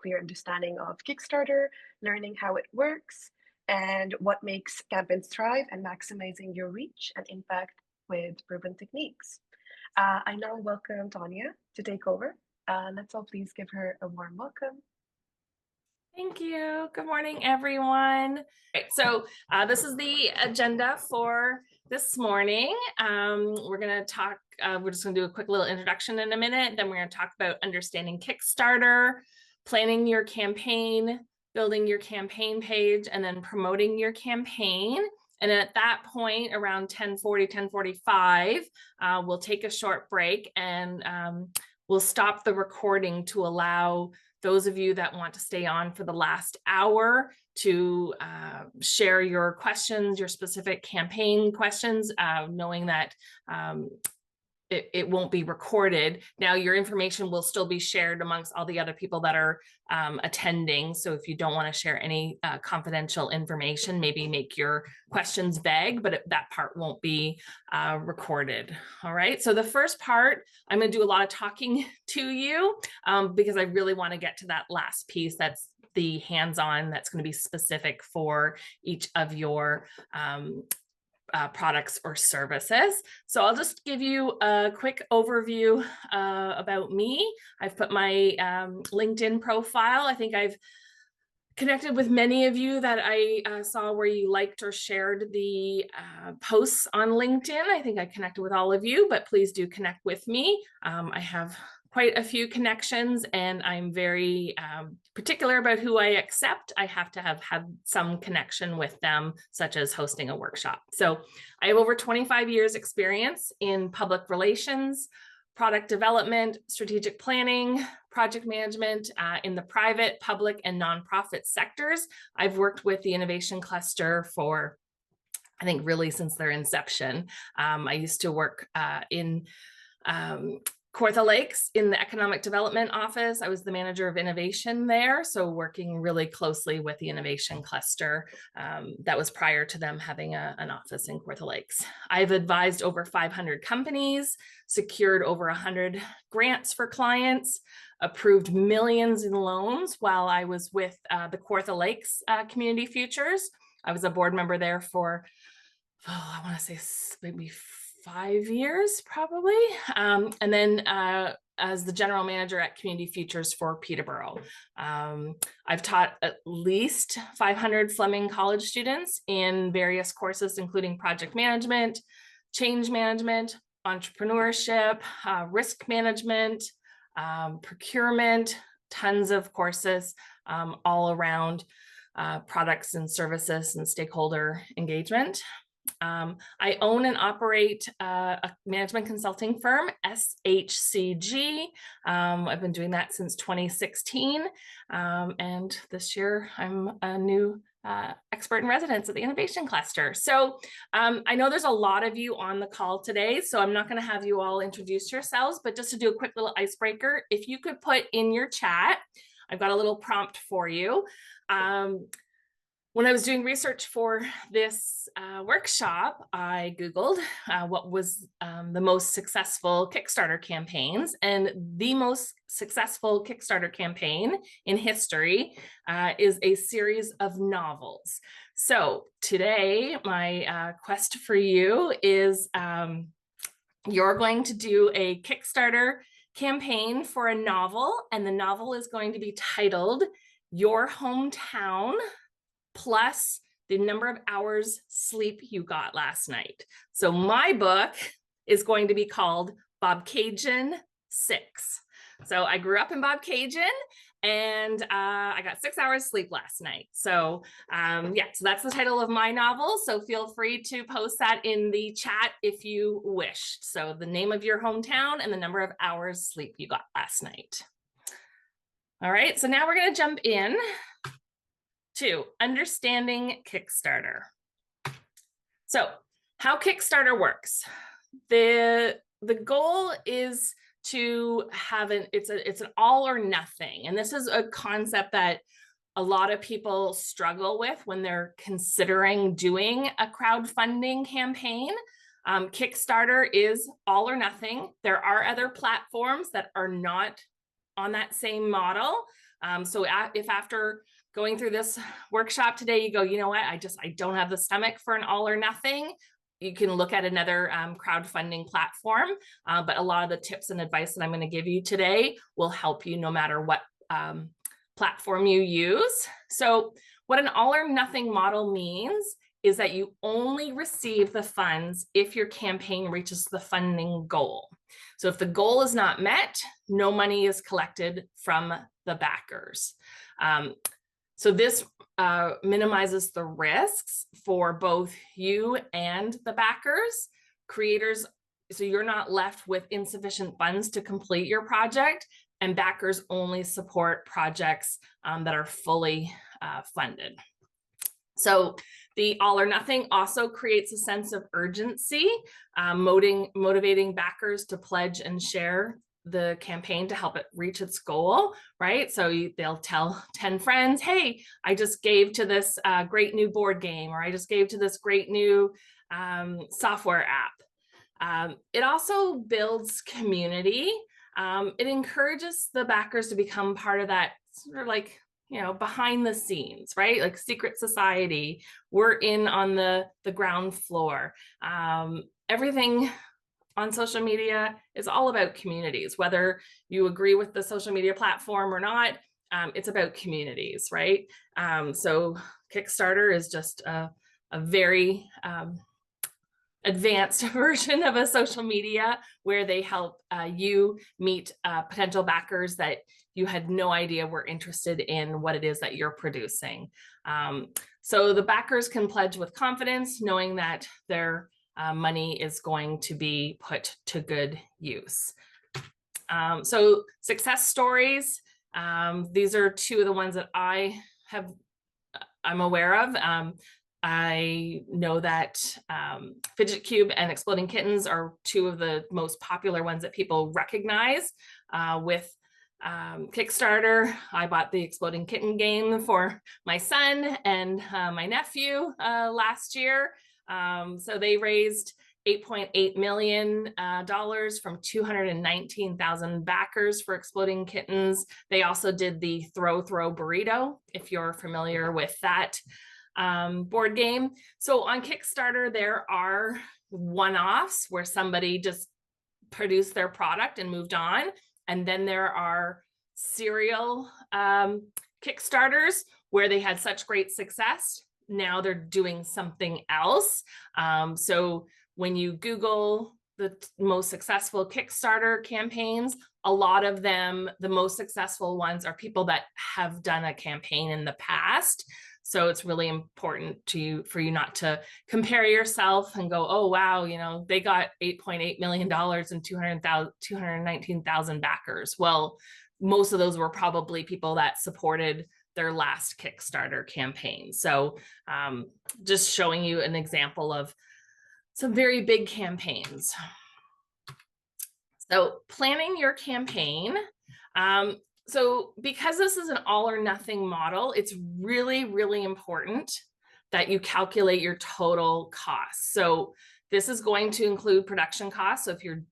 clear understanding of Kickstarter, learning how it works, and what makes campaigns thrive, and maximizing your reach and impact with proven techniques. I now welcome Tanya to take over. Let's all please give her a warm welcome. Thank you. Good morning, everyone. Right, so this is the agenda for this morning. We're going to talk, we're just going to do a quick little introduction in a minute. Then we're going to talk about understanding Kickstarter, planning your campaign, building your campaign page, and then promoting your campaign. And at that point, around 10:40, 10:45, we'll take a short break and we'll stop the recording to allow those of you that want to stay on for the last hour to share your questions, your specific campaign questions, knowing that it won't be recorded. Now, your information will still be shared amongst all the other people that are attending. So if you don't want to share any confidential information, maybe make your questions vague, but that part won't be recorded. All right. So the first part, I'm going to do a lot of talking to you because I really want to get to that last piece. That's the hands-on, that's going to be specific for each of your products or services. So I'll just give you a quick overview about me. I've put my LinkedIn profile. I think I've connected with many of you that I saw where you liked or shared the posts on LinkedIn. I think I connected with all of you, but please do connect with me. I have quite a few connections, and I'm very particular about who I accept. I have to have had some connection with them, such as hosting a workshop. So I have over 25 years experience in public relations, product development, strategic planning, project management in the private, public, and nonprofit sectors. I've worked with the Innovation Cluster for, I think, really since their inception. I used to work in Kawartha Lakes in the Economic Development Office. I was the manager of innovation there, so working really closely with the Innovation Cluster. That was prior to them having an office in Kawartha Lakes. I've advised over 500 companies, secured over 100 grants for clients, approved millions in loans while I was with the Kawartha Lakes Community Futures. I was a board member there for, I want to say maybe 5 years, probably. And then as the general manager at Community Futures for Peterborough. I've taught at least 500 Fleming College students in various courses, including project management, change management, entrepreneurship, risk management, procurement, tons of courses all around products and services and stakeholder engagement. I own and operate a management consulting firm, SHCG. I've been doing that since 2016. And this year I'm a new expert in residence at the Innovation Cluster. So I know there's a lot of you on the call today, so I'm not going to have you all introduce yourselves, but just to do a quick little icebreaker, if you could put in your chat, I've got a little prompt for you. When I was doing research for this workshop, I Googled what was the most successful Kickstarter campaigns, and the most successful Kickstarter campaign in history is a series of novels. So today, my quest for you is you're going to do a Kickstarter campaign for a novel, and the novel is going to be titled Your Hometown plus the number of hours sleep you got last night. So my book is going to be called Bobcaygeon 6. So I grew up in Bobcaygeon, and I got 6 hours sleep last night. So yeah, so that's the title of my novel. So feel free to post that in the chat if you wish. So the name of your hometown and the number of hours sleep you got last night. All right, so now we're going to jump in to understanding Kickstarter. So how Kickstarter works. The goal is to have it's an all or nothing. And this is a concept that a lot of people struggle with when they're considering doing a crowdfunding campaign. Kickstarter is all or nothing. There are other platforms that are not on that same model. If after going through this workshop today, you go, you know what, I don't have the stomach for an all or nothing, you can look at another crowdfunding platform. But a lot of the tips and advice that I'm going to give you today will help you no matter what platform you use. So what an all or nothing model means is that you only receive the funds if your campaign reaches the funding goal. So if the goal is not met, no money is collected from the backers. So this minimizes the risks for both you and the backers, creators, so you're not left with insufficient funds to complete your project, and backers only support projects that are fully funded. So the all or nothing also creates a sense of urgency, motivating backers to pledge and share the campaign to help it reach its goal, right? So they'll tell 10 friends, hey, I just gave to this great new board game, or I just gave to this great new software app. It also builds community. It encourages the backers to become part of that sort of like, behind the scenes, right? Like secret society. We're in on the ground floor. Everything on social media is all about communities, whether you agree with the social media platform or not. It's about communities, right? So Kickstarter is just a very advanced version of a social media where they help you meet potential backers that you had no idea were interested in what it is that you're producing. So the backers can pledge with confidence, knowing that their money is going to be put to good use. So success stories, these are two of the ones that I'm aware of. I know that Fidget Cube and Exploding Kittens are two of the most popular ones that people recognize. With Kickstarter, I bought the Exploding Kitten game for my son and my nephew last year. So they raised $8.8 million from 219,000 backers for Exploding Kittens. They also did the Throw Burrito, if you're familiar with that board game. So on Kickstarter, there are one-offs where somebody just produced their product and moved on. And then there are serial Kickstarters where they had such great success. Now they're doing something else. So when you Google the most successful Kickstarter campaigns, a lot of them, the most successful ones, are people that have done a campaign in the past. So it's really important for you not to compare yourself and go, oh, wow, they got $8.8 million and 219,000 backers. Well, most of those were probably people that supported their last Kickstarter campaign. So just showing you an example of some very big campaigns. So planning your campaign. So because this is an all or nothing model, it's really, really important that you calculate your total costs. So this is going to include production costs. So if you're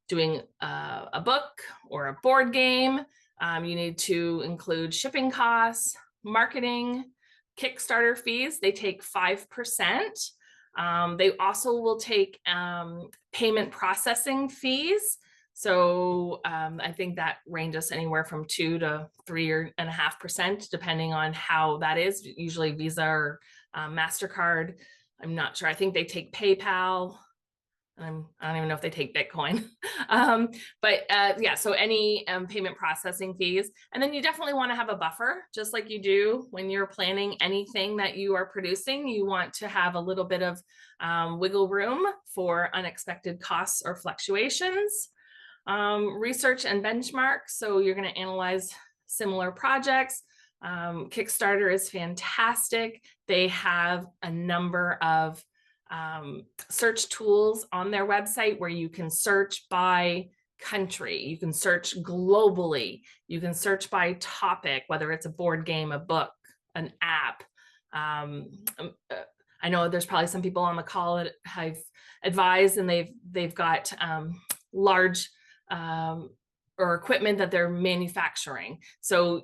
doing a book or a board game, you need to include shipping costs, marketing, Kickstarter fees. They take 5%. They also will take payment processing fees. So I think that ranges anywhere from 2 to 3.5%, depending on how that is. Usually Visa or MasterCard. I'm not sure. I think they take PayPal. I don't even know if they take Bitcoin. Yeah, so any payment processing fees. And then you definitely want to have a buffer, just like you do when you're planning anything that you are producing. You want to have a little bit of wiggle room for unexpected costs or fluctuations. Research and benchmark. So you're going to analyze similar projects. Kickstarter is fantastic. They have a number of search tools on their website where you can search by country, you can search globally, you can search by topic, whether it's a board game, a book, an app. I know there's probably some people on the call that I've advised, and they've got large or equipment that they're manufacturing. So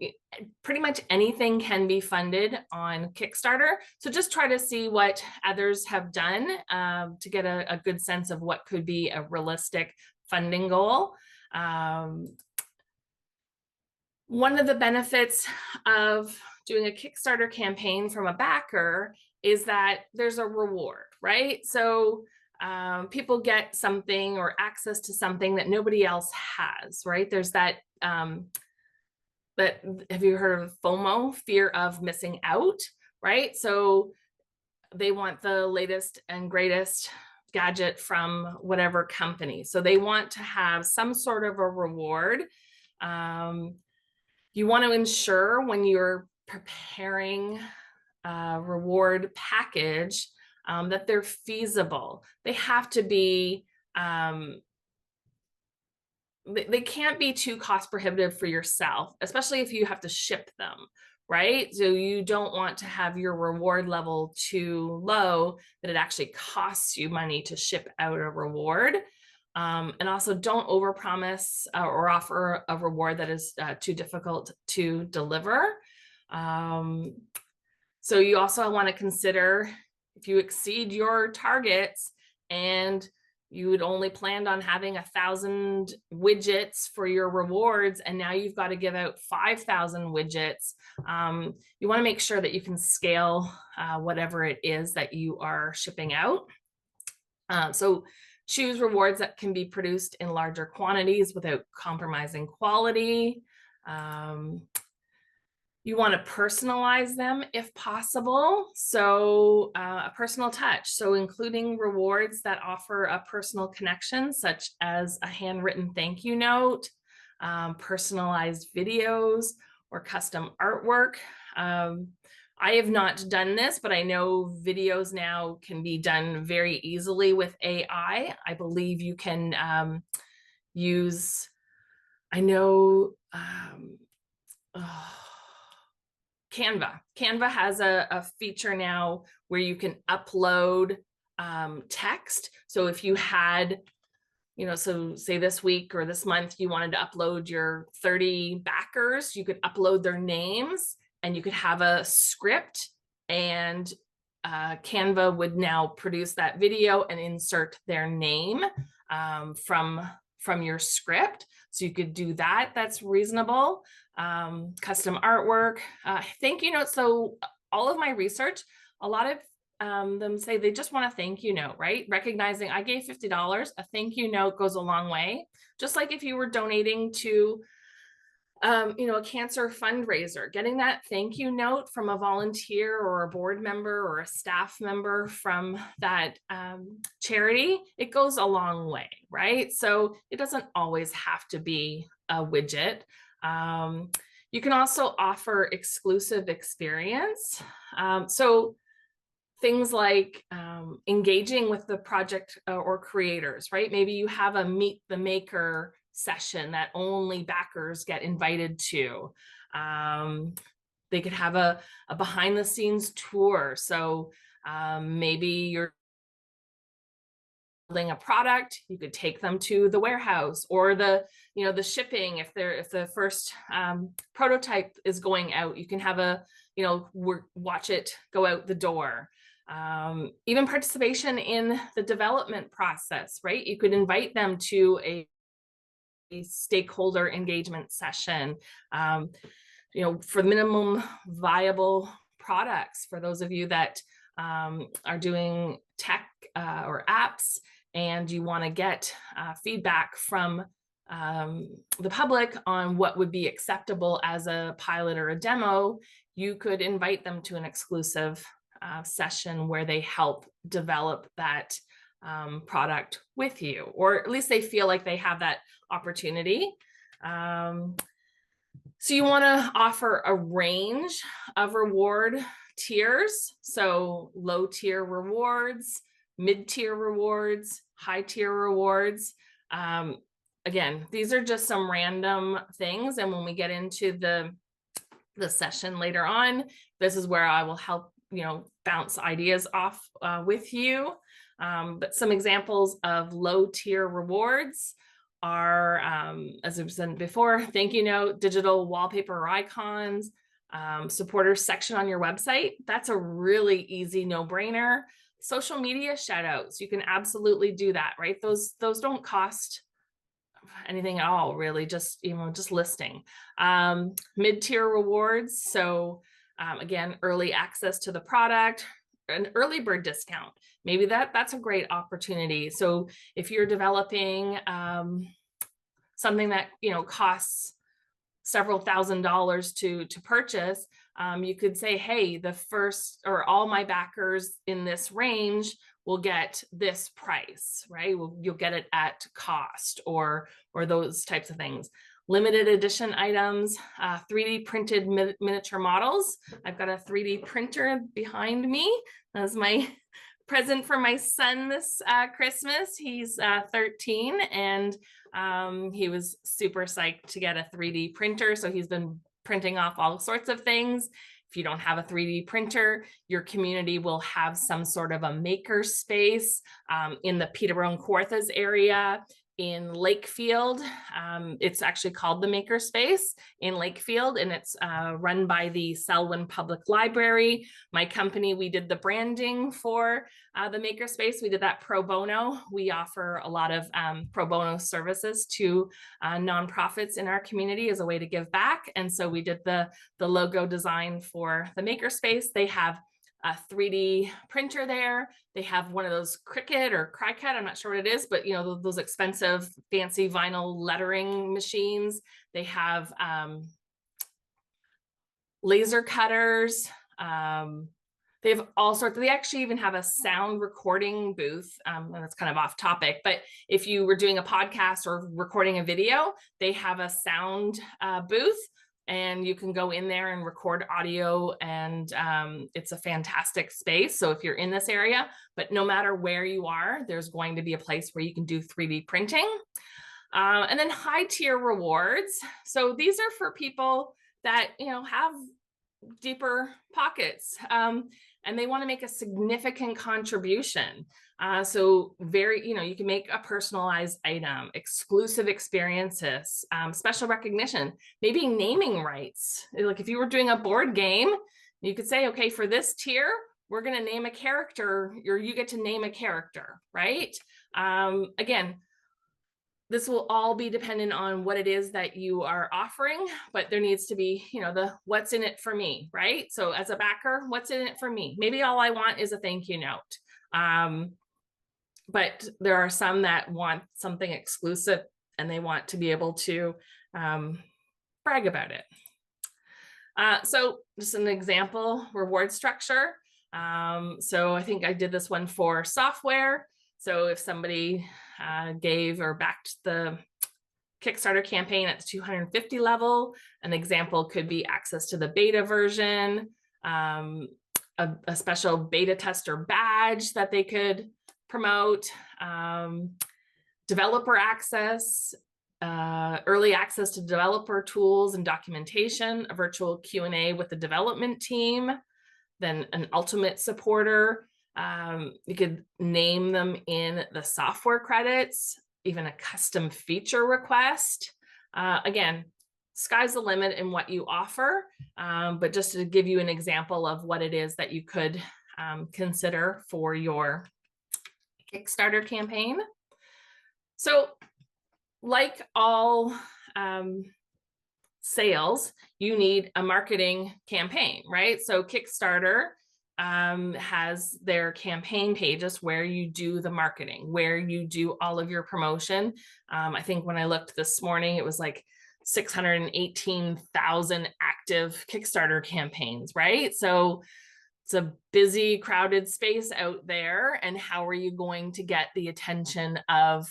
pretty much anything can be funded on Kickstarter. So just try to see what others have done to get a good sense of what could be a realistic funding goal. One of the benefits of doing a Kickstarter campaign from a backer is that there's a reward, right? So people get something or access to something that nobody else has, right? There's that, have you heard of FOMO, fear of missing out, right? So they want the latest and greatest gadget from whatever company. So they want to have some sort of a reward. You want to ensure when you're preparing a reward package that they're feasible. They have to be, they can't be too cost prohibitive for yourself, especially if you have to ship them, right? So you don't want to have your reward level too low that it actually costs you money to ship out a reward. And also don't overpromise or offer a reward that is too difficult to deliver. So you also want to consider if you exceed your targets and you had only planned on having 1,000 widgets for your rewards, and now you've got to give out 5,000 widgets. You want to make sure that you can scale whatever it is that you are shipping out. So choose rewards that can be produced in larger quantities without compromising quality. You want to personalize them if possible. So a personal touch. So including rewards that offer a personal connection, such as a handwritten thank you note, personalized videos, or custom artwork. I have not done this, but I know videos now can be done very easily with AI. I believe you can use, I know, Canva. Canva has a feature now where you can upload text. So if you had, so say this week or this month, you wanted to upload your 30 backers, you could upload their names and you could have a script, and Canva would now produce that video and insert their name from your script. So you could do that. That's reasonable. Custom artwork, thank you notes. So all of my research, a lot of them say they just want a thank you note, right? Recognizing I gave $50, a thank you note goes a long way. Just like if you were donating to a cancer fundraiser, getting that thank you note from a volunteer or a board member or a staff member from that charity, it goes a long way, right? So it doesn't always have to be a widget. You can also offer exclusive experience. So things like engaging with the project or creators, right? Maybe you have a meet the maker session that only backers get invited to. They could have a behind the scenes tour. So maybe you're building a product, you could take them to the warehouse or the shipping. If the first prototype is going out, you can have watch it go out the door. Even participation in the development process, right? You could invite them to a stakeholder engagement session, for minimum viable products. For those of you that are doing tech or apps and you want to get feedback from the public on what would be acceptable as a pilot or a demo, you could invite them to an exclusive session where they help develop that product with you, or at least they feel like they have that opportunity. So you want to offer a range of reward tiers. So low tier rewards, mid-tier rewards, high tier rewards. Again, these are just some random things. And when we get into the session later on, this is where I will help, bounce ideas off with you. But some examples of low tier rewards are, as I've said before, thank you note, digital wallpaper or icons, supporters section on your website. That's a really easy no-brainer. Social media shout outs, you can absolutely do that, right? Those don't cost anything at all, really, just, just listing. Mid-tier rewards. So again, early access to the product, an early bird discount. Maybe that's a great opportunity. So if you're developing something that, costs several $1,000s to purchase, you could say, hey, the first or all my backers in this range will get this price, right? You'll get it at cost, or those types of things. Limited edition items, 3D printed miniature models. I've got a 3D printer behind me. That's my present for my son this Christmas. He's 13, and he was super psyched to get a 3D printer. So he's been printing off all sorts of things. If you don't have a 3D printer, your community will have some sort of a maker space in the Peterborough and Kawarthas area. In Lakefield, it's actually called the Makerspace in Lakefield, and it's run by the Selwyn Public Library. My company, we did the branding for the Makerspace. We did that pro bono. We offer a lot of pro bono services to nonprofits in our community as a way to give back. And so we did the logo design for the Makerspace. They have a 3D printer there. They have one of those Cricut or Cricut, I'm not sure what it is, but those expensive, fancy vinyl lettering machines. They have laser cutters. They have all sorts. They actually even have a sound recording booth. And that's kind of off topic, but if you were doing a podcast or recording a video, they have a sound booth. And you can go in there and record audio, and it's a fantastic space. So if you're in this area, but no matter where you are, there's going to be a place where you can do 3D printing. And then high tier rewards. So these are for people that, have deeper pockets, and they want to make a significant contribution. So you can make a personalized item, exclusive experiences, special recognition, maybe naming rights. Like if you were doing a board game, you could say, okay, for this tier, we're going to name a character, or you get to name a character, right? Again, this will all be dependent on what it is that you are offering, but there needs to be, the what's in it for me, right? So as a backer, what's in it for me? Maybe all I want is a thank you note. But there are some that want something exclusive, and they want to be able to brag about it. So just an example, reward structure. So I think I did this one for software. So if somebody gave or backed the Kickstarter campaign at the 250 level, an example could be access to the beta version, a special beta tester badge that they could promote, developer access, early access to developer tools and documentation, a virtual Q&A with the development team, then an ultimate supporter. You could name them in the software credits, even a custom feature request. Again, sky's the limit in what you offer, but just to give you an example of what it is that you could consider for your Kickstarter campaign. So like all sales, you need a marketing campaign, right? So Kickstarter has their campaign pages where you do the marketing, where you do all of your promotion. I think when I looked this morning, it was like 618,000 active Kickstarter campaigns, right? So it's a busy, crowded space out there. And how are you going to get the attention of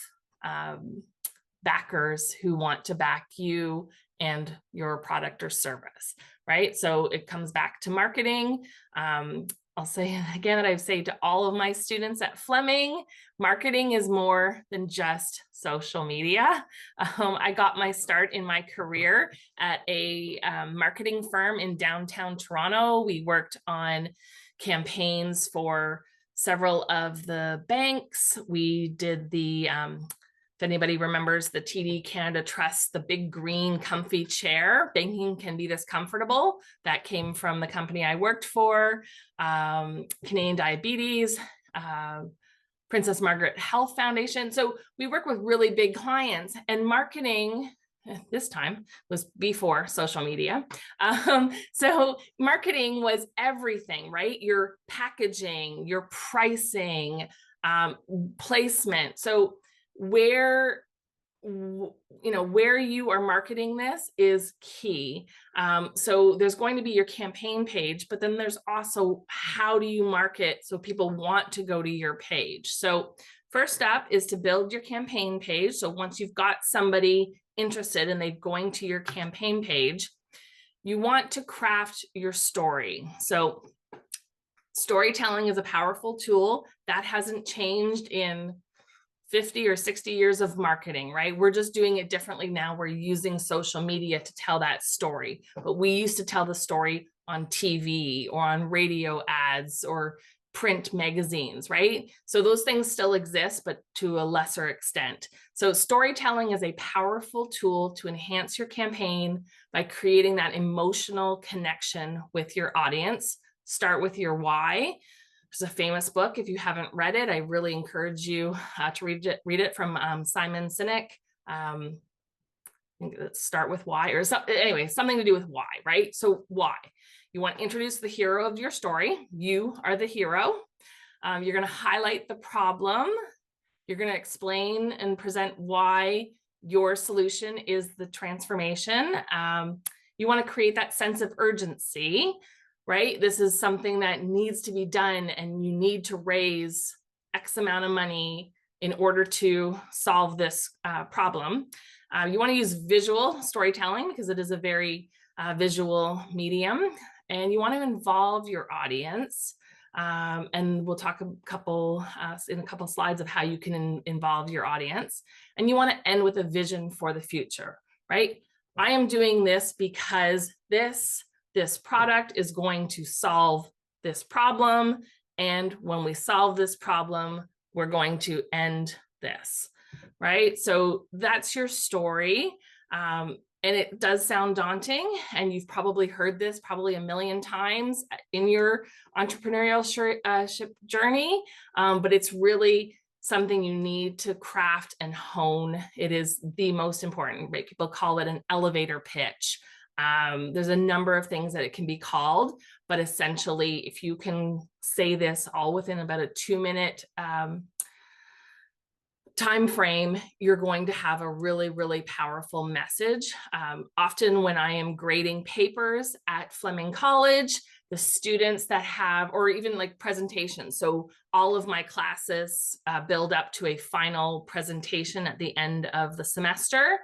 backers who want to back you and your product or service, right? So it comes back to marketing. I'll say again that I say to all of my students at Fleming, marketing is more than just social media. I got my start in my career at a marketing firm in downtown Toronto. We worked on campaigns for several of the banks. We did the If anybody remembers the TD Canada Trust, the big green comfy chair, banking can be this comfortable. That came from the company I worked for, Canadian Diabetes, Princess Margaret Health Foundation. So we work with really big clients, and marketing this time was before social media. So marketing was everything, right? Your packaging, your pricing, placement. So where where you are marketing this is key. So there's going to be your campaign page, but then there's also how do you market so people want to go to your page. So first up is to build your campaign page. So once you've got somebody interested and they're going to your campaign page, you want to craft your story. So storytelling is a powerful tool that hasn't changed in 50 or 60 years of marketing, right? We're just doing it differently now. We're using social media to tell that story, but we used to tell the story on TV or on radio ads or print magazines, right? So those things still exist, but to a lesser extent. So storytelling is a powerful tool to enhance your campaign by creating that emotional connection with your audience. Start with your why. There's a famous book. If you haven't read it, I really encourage you to read it from Simon Sinek. Start with why, or anyway, something to do with why, right? So why? You want to introduce the hero of your story. You are the hero. You're going to highlight the problem. You're going to explain and present why your solution is the transformation. You want to create that sense of urgency, right? This is something that needs to be done, and you need to raise X amount of money in order to solve this problem. You want to use visual storytelling because it is a very visual medium, and you want to involve your audience. And we'll talk in a couple slides of how you can involve your audience. And you want to end with a vision for the future, right? I am doing this because this product is going to solve this problem. And when we solve this problem, we're going to end this, right? So that's your story. And it does sound daunting, and you've probably heard this probably a million times in your entrepreneurial journey, but it's really something you need to craft and hone. It is the most important, right? People call it an elevator pitch. There's a number of things that it can be called, but essentially, if you can say this all within about a 2-minute time frame, you're going to have a really, really powerful message. Often when I am grading papers at Fleming College, the students that have, or even like presentations, so all of my classes build up to a final presentation at the end of the semester,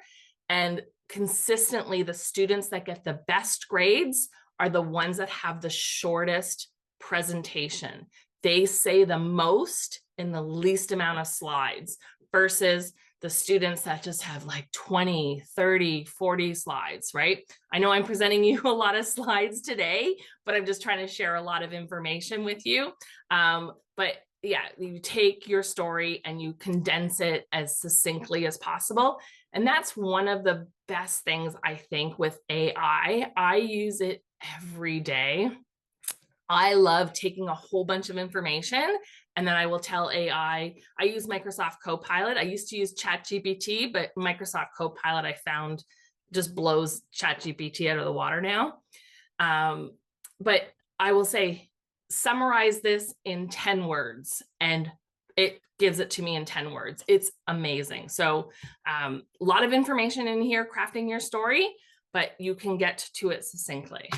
and consistently the students that get the best grades are the ones that have the shortest presentation. They say the most in the least amount of slides versus the students that just have like 20, 30, 40 slides, right? I know I'm presenting you a lot of slides today, but I'm just trying to share a lot of information with you. But yeah, you take your story and you condense it as succinctly as possible. And that's one of the best things I think with AI. I use it every day. I love taking a whole bunch of information, and then I will tell AI. I use Microsoft Copilot. I used to use ChatGPT, but Microsoft Copilot I found just blows ChatGPT out of the water now. But I will say, summarize this in 10 words, and it gives it to me in 10 words. It's amazing. So a lot of information in here, crafting your story, but you can get to it succinctly.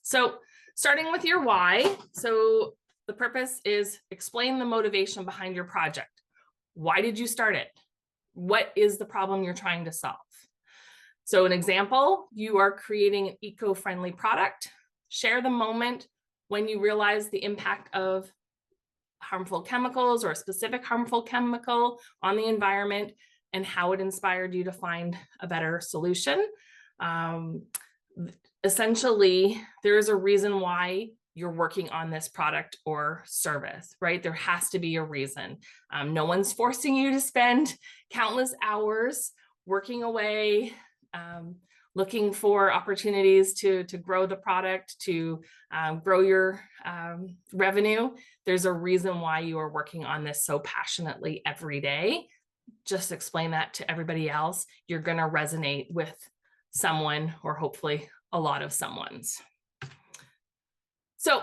So starting with your why. So the purpose is explain the motivation behind your project. Why did you start it? What is the problem you're trying to solve? So an example, you are creating an eco-friendly product. Share the moment when you realize the impact of harmful chemicals or a specific harmful chemical on the environment and how it inspired you to find a better solution. Essentially, there is a reason why you're working on this product or service, right? There has to be a reason. No one's forcing you to spend countless hours working away, looking for opportunities to grow the product, to grow your revenue. There's a reason why you are working on this so passionately every day. Just explain that to everybody else. You're going to resonate with someone, or hopefully a lot of someone's. So,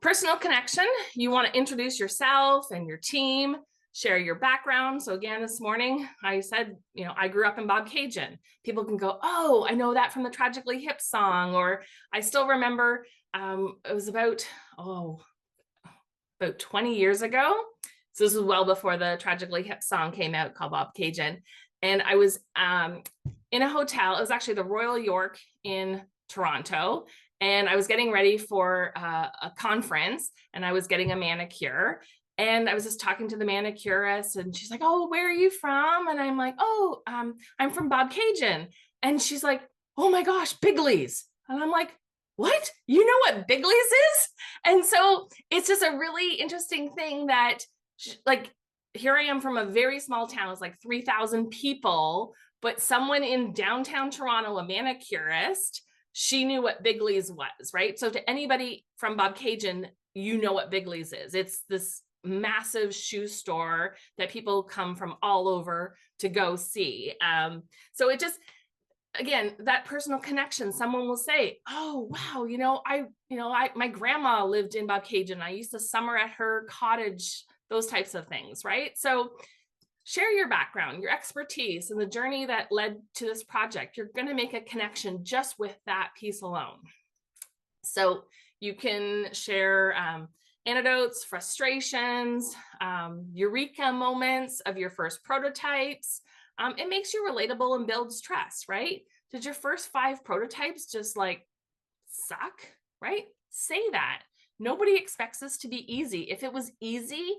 personal connection, you want to introduce yourself and your team, share your background. So again, this morning, I said, I grew up in Bobcaygeon. People can go, oh, I know that from the Tragically Hip song, or I still remember it was about 20 years ago. So this was well before the Tragically Hip song came out, called Bobcaygeon. And I was in a hotel. It was actually the Royal York in Toronto. And I was getting ready for a conference, and I was getting a manicure. And I was just talking to the manicurist, and she's like, oh, where are you from? And I'm like, oh, I'm from Bobcaygeon. And she's like, oh my gosh, Bigley's. And I'm like, what? You know what Bigley's is? And so it's just a really interesting thing that, like, here I am from a very small town. It's like 3,000 people, but someone in downtown Toronto, a manicurist, she knew what Bigley's was, right? So to anybody from Bobcaygeon, you know what Bigley's is. It's this massive shoe store that people come from all over to go see. So it just, again, that personal connection. Someone will say, oh, wow, my grandma lived in Bobcaygeon. I used to summer at her cottage, those types of things, right? So share your background, your expertise, and the journey that led to this project. You're going to make a connection just with that piece alone. So you can share anecdotes, frustrations, eureka moments of your first prototypes. It makes you relatable and builds trust, right? Did your first 5 prototypes just like suck, right? Say that. Nobody expects this to be easy. If it was easy,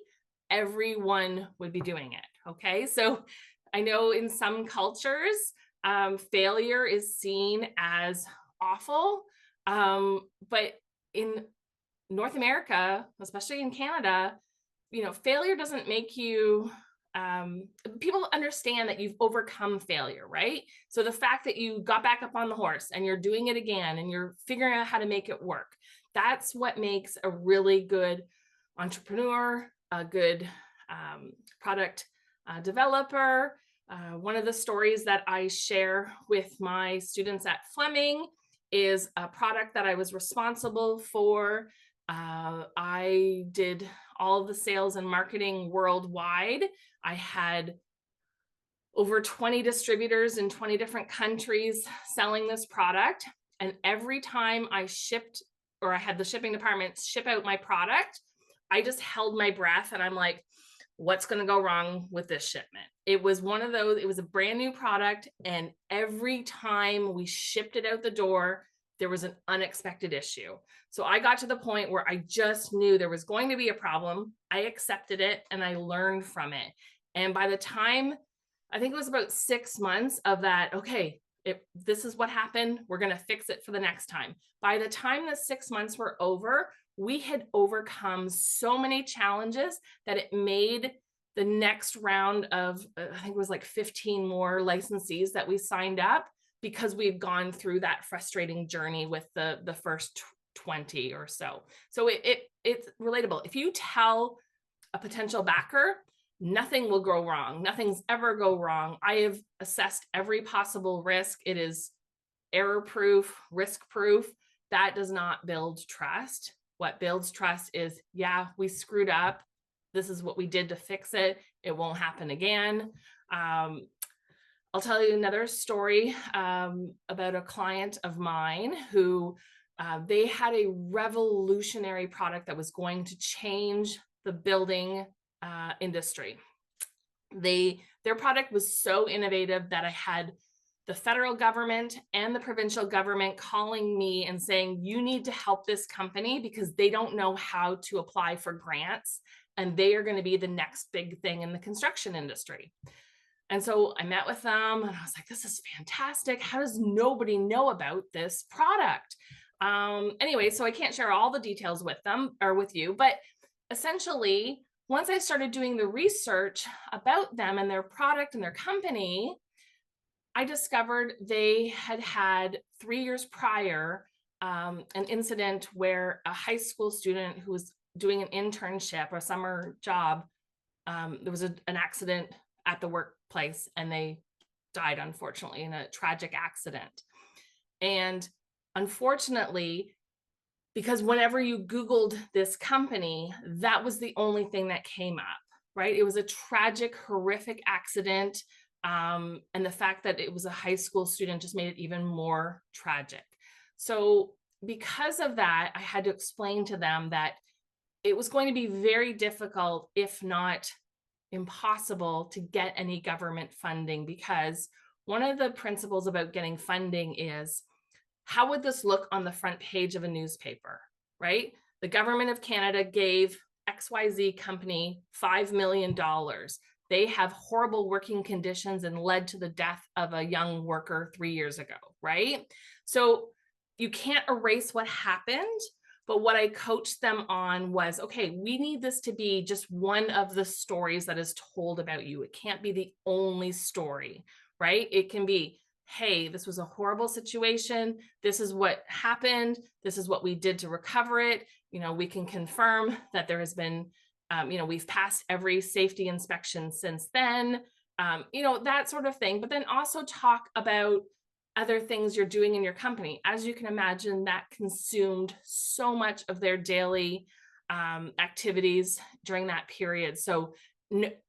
everyone would be doing it. Okay, so I know in some cultures, failure is seen as awful, but in North America, especially in Canada, failure doesn't make you, people understand that you've overcome failure, right? So the fact that you got back up on the horse and you're doing it again and you're figuring out how to make it work, that's what makes a really good entrepreneur, a good product developer. One of the stories that I share with my students at Fleming is a product that I was responsible for. I did all of the sales and marketing worldwide. I had over 20 distributors in 20 different countries selling this product. And every time I shipped, or I had the shipping department ship out my product, I just held my breath and I'm like, what's going to go wrong with this shipment? It was one of those, it was a brand new product. And every time we shipped it out the door, there was an unexpected issue. So I got to the point where I just knew there was going to be a problem. I accepted it and I learned from it. And by the time, I think it was about 6 months of that, okay, this is what happened, we're going to fix it for the next time. By the time the 6 months were over, we had overcome so many challenges that it made the next round of, I think it was like 15 more licensees that we signed up, because we've gone through that frustrating journey with the first 20 or so. So it's relatable. If you tell a potential backer, nothing will go wrong. Nothing's ever go wrong. I have assessed every possible risk. It is error-proof, risk-proof. That does not build trust. What builds trust is, yeah, we screwed up. This is what we did to fix it. It won't happen again. I'll tell you another story about a client of mine who they had a revolutionary product that was going to change the building industry. Their product was so innovative that I had the federal government and the provincial government calling me and saying, you need to help this company because they don't know how to apply for grants, and they are going to be the next big thing in the construction industry. And so I met with them and I was like, this is fantastic. How does nobody know about this product? Anyway, so I can't share all the details with them or with you, but essentially, once I started doing the research about them and their product and their company, I discovered they had had 3 years prior an incident where a high school student who was doing an internship or summer job, there was an accident at the workplace and they died, unfortunately, in a tragic accident. And unfortunately, because whenever you Googled this company, that was the only thing that came up, right? It was a tragic, horrific accident. And the fact that it was a high school student just made it even more tragic. So, because of that, I had to explain to them that it was going to be very difficult, if not impossible, to get any government funding, because one of the principles about getting funding is, how would this look on the front page of a newspaper, right? The government of Canada gave XYZ company $5 million. They have horrible working conditions and led to the death of a young worker 3 years ago, right? So you can't erase what happened, but what I coached them on was, okay, we need this to be just one of the stories that is told about you. It can't be the only story, right? It can be, hey, this was a horrible situation. This is what happened. This is what we did to recover it. We can confirm that there has been, we've passed every safety inspection since then, that sort of thing. But then also talk about other things you're doing in your company. As you can imagine, that consumed so much of their daily activities during that period. So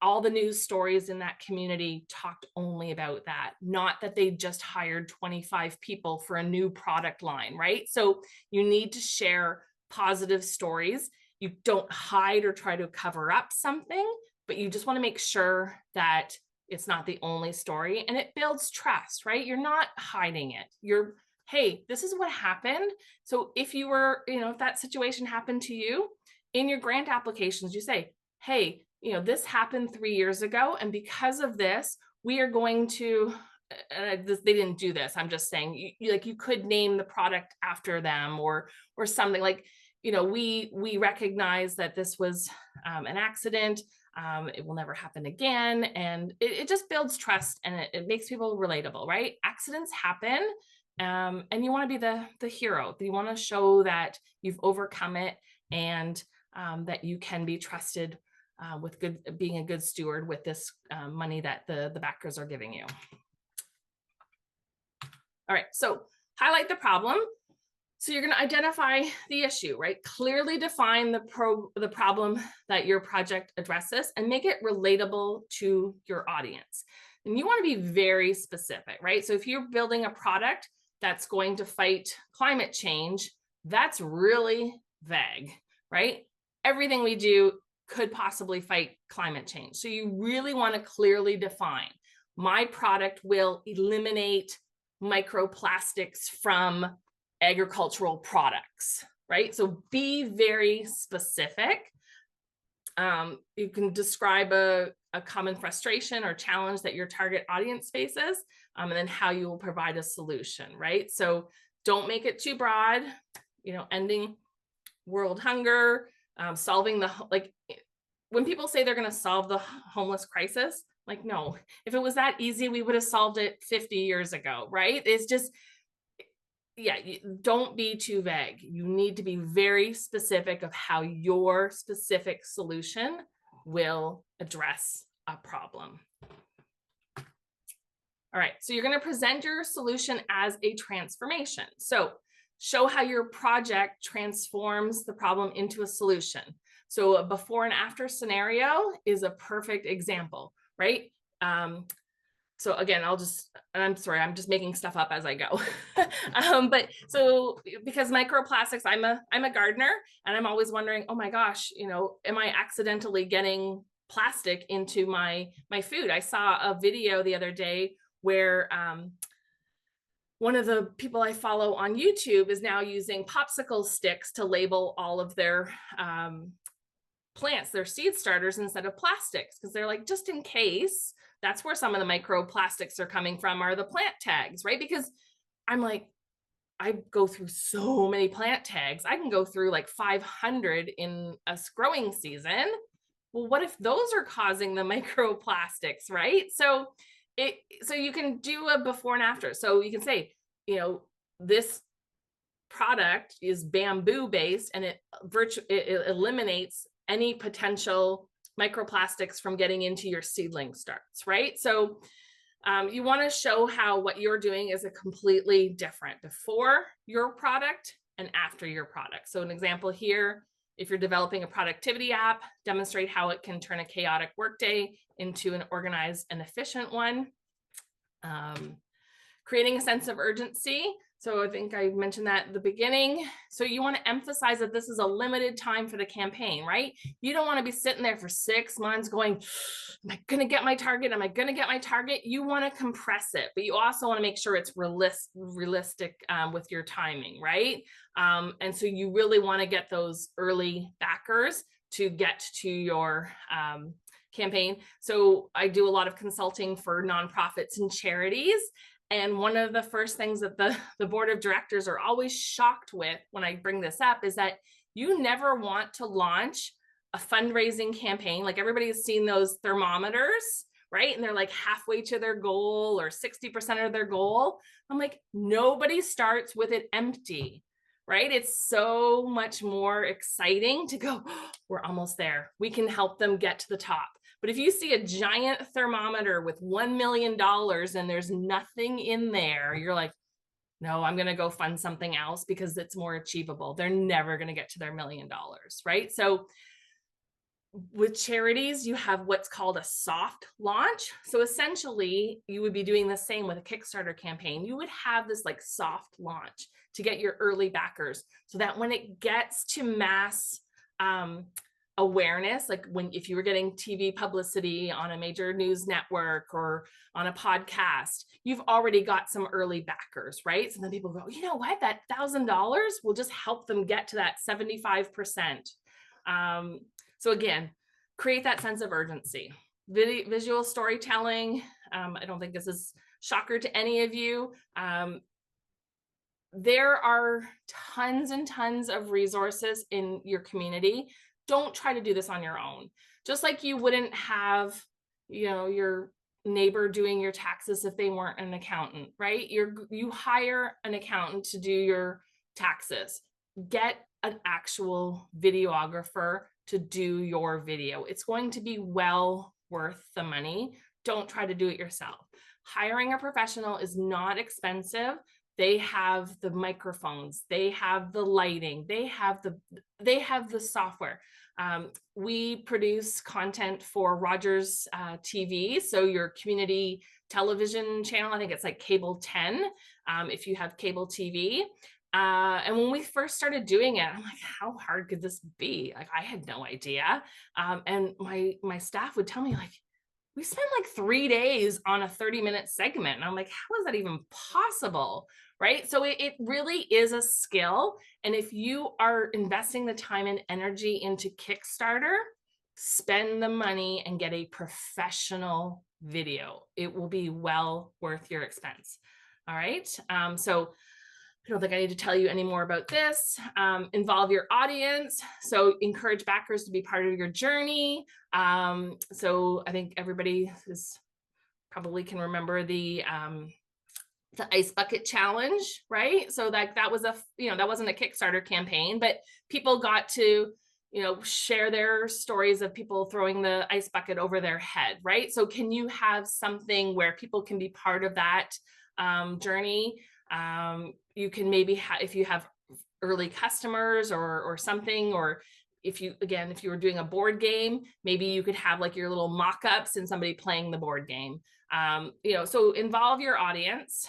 all the news stories in that community talked only about that, not that they just hired 25 people for a new product line, right? So you need to share positive stories. You don't hide or try to cover up something, but you just want to make sure that it's not the only story, and it builds trust, right? You're not hiding it. You're, hey, this is what happened. So if you were, if that situation happened to you, in your grant applications, you say, hey, this happened 3 years ago, and because of this, we are going to, they didn't do this. I'm just saying, you could name the product after them or something like, we recognize that this was an accident. It will never happen again. And it just builds trust, and it makes people relatable, right? Accidents happen. And you want to be the hero. You want to show that you've overcome it, and that you can be trusted with being a good steward with this money that the backers are giving you. All right, so highlight the problem. So you're going to identify the issue, right? Clearly define the problem that your project addresses and make it relatable to your audience. And you want to be very specific, right? So if you're building a product that's going to fight climate change, that's really vague, right? Everything we do could possibly fight climate change. So you really want to clearly define, my product will eliminate microplastics from agricultural products, right? So be very specific. You can describe a common frustration or challenge that your target audience faces, and then how you will provide a solution, right? So don't make it too broad, ending world hunger, solving when people say they're going to solve the homeless crisis, like, no, if it was that easy, we would have solved it 50 years ago, right? It's just, don't be too vague. You need to be very specific of how your specific solution will address a problem. All right, so you're going to present your solution as a transformation. So show how your project transforms the problem into a solution. So a before and after scenario is a perfect example, right? So again, I'm sorry, I'm just making stuff up as I go. But so because microplastics, I'm a gardener, and I'm always wondering, oh my gosh, am I accidentally getting plastic into my food? I saw a video the other day where one of the people I follow on YouTube is now using popsicle sticks to label all of their plants, their seed starters, instead of plastics, because they're like, just in case. That's where some of the microplastics are coming from, are the plant tags, right? Because I'm like, I go through so many plant tags. I can go through like 500 in a growing season. Well, what if those are causing the microplastics, right? So you can do a before and after. So you can say, this product is bamboo based, and it eliminates any potential microplastics from getting into your seedling starts, right? So you want to show how what you're doing is a completely different before your product and after your product. So an example here, if you're developing a productivity app, demonstrate how it can turn a chaotic workday into an organized and efficient one. Creating a sense of urgency. So I think I mentioned that at the beginning. So you want to emphasize that this is a limited time for the campaign, right? You don't want to be sitting there for 6 months going, am I going to get my target? Am I going to get my target? You want to compress it, but you also want to make sure it's realistic with your timing, right? And so you really want to get those early backers to get to your campaign. So I do a lot of consulting for nonprofits and charities. And one of the first things that the board of directors are always shocked with when I bring this up is that you never want to launch a fundraising campaign. Like everybody's seen those thermometers, right? And they're like halfway to their goal or 60% of their goal. I'm like, nobody starts with it empty, right? It's so much more exciting to go, oh, we're almost there. We can help them get to the top. But if you see a giant thermometer with $1 million and there's nothing in there, you're like, no, I'm going to go fund something else because it's more achievable. They're never going to get to their $1 million, right? So with charities, you have what's called a soft launch. So essentially, you would be doing the same with a Kickstarter campaign. You would have this like soft launch to get your early backers so that when it gets to mass awareness, like if you were getting TV publicity on a major news network or on a podcast, you've already got some early backers, right? So then people go, you know what, that $1,000 will just help them get to that 75%. So again, create that sense of urgency. Visual storytelling. I don't think this is shocker to any of you. There are tons and tons of resources in your community. Don't try to do this on your own. Just like you wouldn't have, your neighbor doing your taxes if they weren't an accountant, right? You hire an accountant to do your taxes. Get an actual videographer to do your video. It's going to be well worth the money. Don't try to do it yourself. Hiring a professional is not expensive. They have the microphones, they have the lighting, they have the software. We produce content for Rogers TV, so your community television channel. I think it's like cable 10 if you have cable TV. And when we first started doing it, I'm like, how hard could this be? Like, I had no idea. And my staff would tell me, like, we spent like 3 days on a 30-minute segment. And I'm like, how is that even possible? Right? So it really is a skill. And if you are investing the time and energy into Kickstarter, spend the money and get a professional video. It will be well worth your expense. All right. So I don't think I need to tell you any more about this. Involve your audience. So encourage backers to be part of your journey. So I think everybody probably can remember the ice bucket challenge, right? So that was that wasn't a Kickstarter campaign, but people got to, share their stories of people throwing the ice bucket over their head, right? So can you have something where people can be part of that journey? You can maybe if you have early customers or something, or if you were doing a board game, maybe you could have like your little mock-ups and somebody playing the board game. So involve your audience.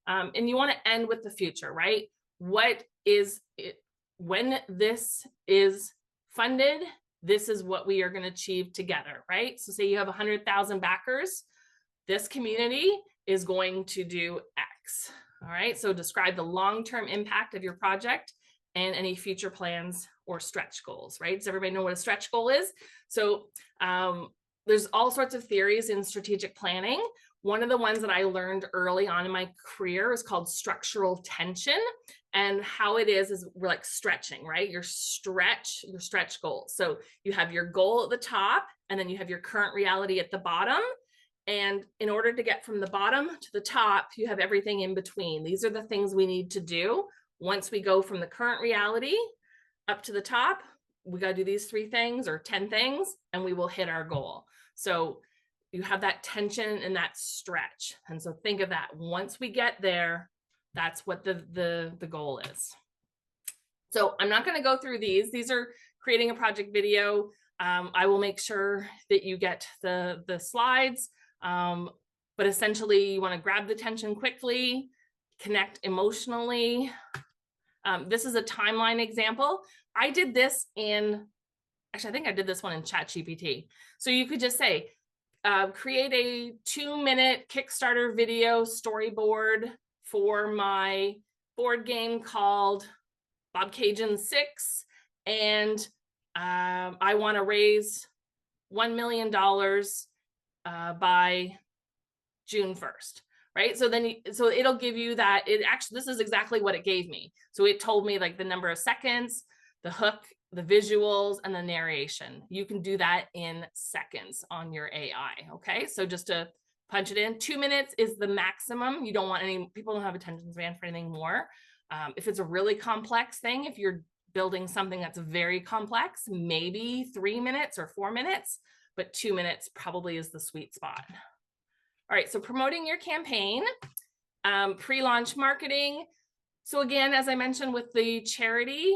And you want to end with the future, right? What is it when this is funded? This is what we are going to achieve together, right? So say you have 100,000 backers, this community is going to do X. All right. So describe the long-term impact of your project and any future plans or stretch goals, right? Does everybody know what a stretch goal is? So there's all sorts of theories in strategic planning. One of the ones that I learned early on in my career is called structural tension. And how it is we're like stretching, right? Your stretch goals. So you have your goal at the top, and then you have your current reality at the bottom. And in order to get from the bottom to the top, you have everything in between. These are the things we need to do. Once we go from the current reality up to the top, we got to do these 3 things or 10 things, and we will hit our goal. So you have that tension and that stretch. And so think of that. Once we get there, that's what the goal is. So I'm not going to go through these. These are creating a project video. I will make sure that you get the slides. But essentially, you want to grab the tension quickly, connect emotionally. This is a timeline example. I did this actually, I think I did this one in ChatGPT. So you could just say, create a 2-minute Kickstarter video storyboard for my board game called Bobcaygeon 6. And I want to raise $1 million by June 1st, right? So then, so it'll give you that. This is exactly what it gave me. So it told me like the number of seconds, the hook, the visuals, and the narration. You can do that in seconds on your AI, okay? So just to punch it in, 2 minutes is the maximum. You don't want people don't have attention span for anything more. If it's a really complex thing, if you're building something that's very complex, maybe 3 minutes or 4 minutes, but 2 minutes probably is the sweet spot. All right, so promoting your campaign, pre-launch marketing. So again, as I mentioned with the charity,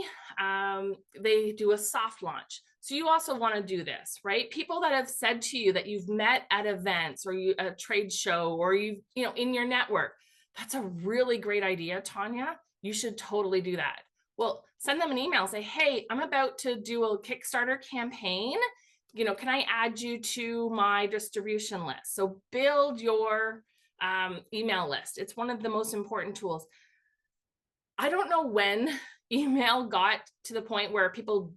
they do a soft launch. So you also want to do this, right? People that have said to you that you've met at events or a trade show or in your network, that's a really great idea, Tanya. You should totally do that. Well, send them an email, say, hey, I'm about to do a Kickstarter campaign. Can I add you to my distribution list? So build your email list. It's one of the most important tools. I don't know when email got to the point where people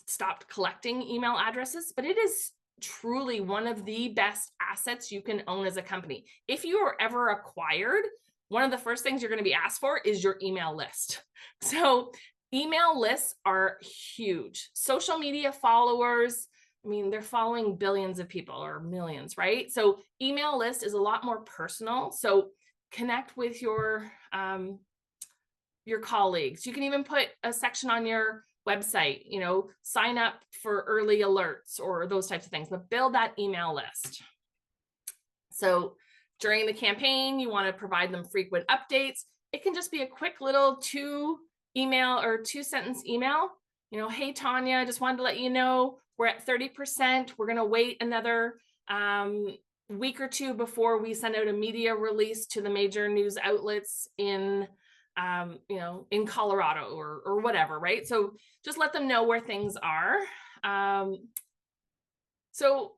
stopped collecting email addresses, but it is truly one of the best assets you can own as a company. If you are ever acquired, one of the first things you're going to be asked for is your email list. So email lists are huge. Social media followers, they're following billions of people or millions, right? So email list is a lot more personal. So connect with your colleagues. You can even put a section on your website, sign up for early alerts or those types of things, but build that email list. So during the campaign, you want to provide them frequent updates. It can just be a quick little 2-sentence email. Hey, Tanya, I just wanted to let you know we're at 30%. We're going to wait another week or 2 before we send out a media release to the major news outlets in Colorado or whatever, right? So just let them know where things are. So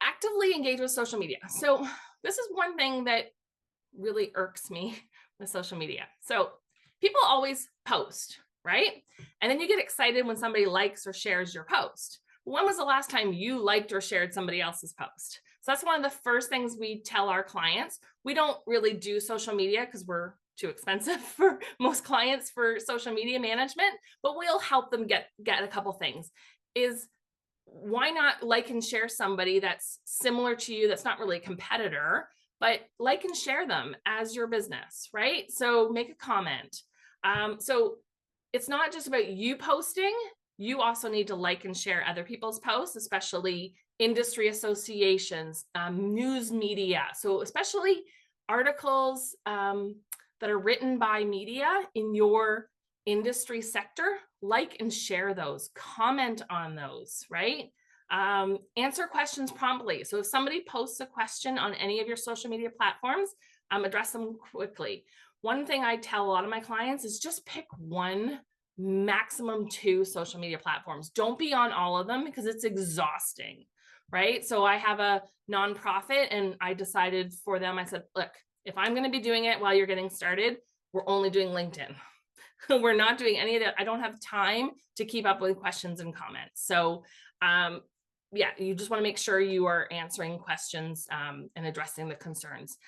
actively engage with social media. So this is one thing that really irks me with social media. So people always post, right? And then you get excited when somebody likes or shares your post. When was the last time you liked or shared somebody else's post? So that's one of the first things we tell our clients. We don't really do social media because we're too expensive for most clients for social media management, but we'll help them get a couple things. Is why not like and share somebody that's similar to you, that's not really a competitor, but like and share them as your business, right? So make a comment. So it's not just about you posting. You also need to like and share other people's posts, especially industry associations, news media. So especially articles that are written by media in your industry sector, like and share those, comment on those, right? Answer questions promptly. So if somebody posts a question on any of your social media platforms, address them quickly. One thing I tell a lot of my clients is just pick 1, maximum 2 social media platforms. Don't be on all of them because it's exhausting, right? So I have a nonprofit and I decided for them, I said, look, if I'm going to be doing it while you're getting started, we're only doing LinkedIn. We're not doing any of that. I don't have time to keep up with questions and comments. So yeah, you just want to make sure you are answering questions and addressing the concerns.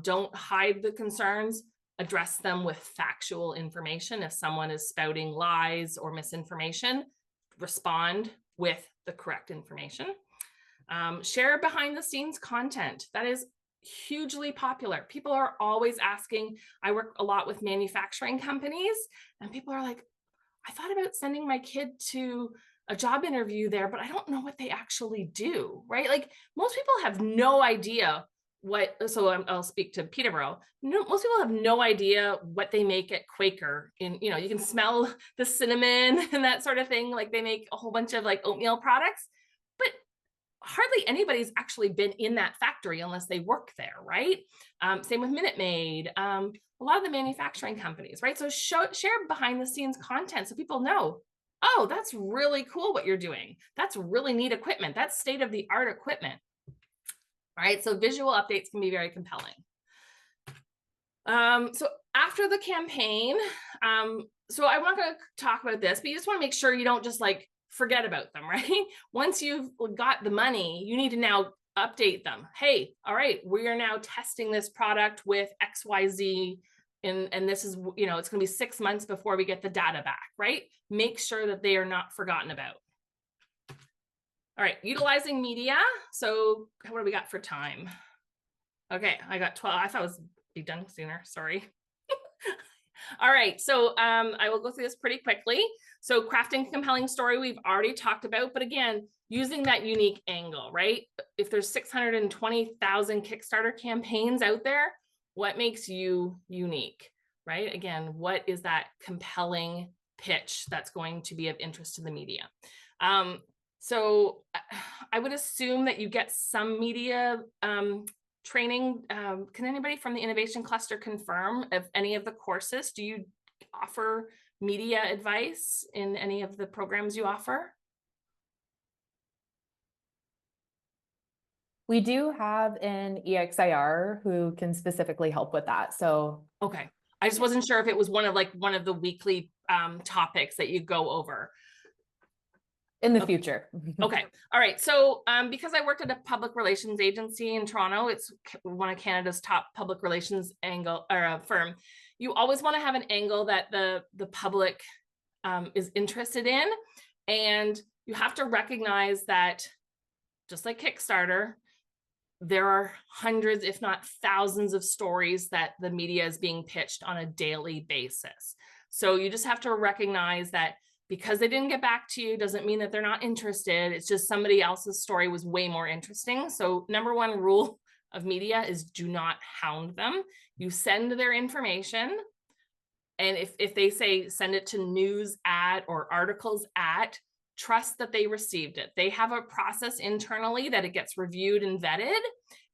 Don't hide the concerns, address them with factual information. If someone is spouting lies or misinformation, respond with the correct information. Share behind the scenes content. That is hugely popular. People are always asking. I work a lot with manufacturing companies, and people are like, I thought about sending my kid to a job interview there, but I don't know what they actually do, right? Like most people have no idea what, so I'll speak to Peterborough. No, most people have no idea what they make at Quaker. You can smell the cinnamon and that sort of thing. Like they make a whole bunch of like oatmeal products, but hardly anybody's actually been in that factory unless they work there, right? Same with Minute Maid, a lot of the manufacturing companies, right? So share behind the scenes content so people know, oh, that's really cool what you're doing. That's really neat equipment. That's state of the art equipment, right? So visual updates can be very compelling. So after the campaign, so I'm not going to talk about this, but you just want to make sure you don't just like forget about them, right? Once you've got the money, you need to now update them. Hey, all right, we are now testing this product with XYZ. And this is, it's going to be 6 months before we get the data back, right? Make sure that they are not forgotten about. All right, utilizing media. So what do we got for time? Okay, I got 12. I thought it was be done sooner, sorry. All right, so I will go through this pretty quickly. So crafting compelling story, we've already talked about, but again, using that unique angle, right? If there's 620,000 Kickstarter campaigns out there, what makes you unique, right? Again, what is that compelling pitch that's going to be of interest to the media? So I would assume that you get some media training. Can anybody from the Innovation Cluster confirm of any of the courses? Do you offer media advice in any of the programs you offer? We do have an EXIR who can specifically help with that. So okay, I just wasn't sure if it was one of the weekly topics that you go over. In the future. Okay. All right. So because I worked at a public relations agency in Toronto, it's one of Canada's top public relations firm. You always want to have an angle that the public is interested in. And you have to recognize that just like Kickstarter, there are hundreds, if not thousands of stories that the media is being pitched on a daily basis. So you just have to recognize that because they didn't get back to you doesn't mean that they're not interested. It's just somebody else's story was way more interesting. So number one rule of media is do not hound them. You send their information. And if they say send it to news at or articles at, trust that they received it. They have a process internally that it gets reviewed and vetted.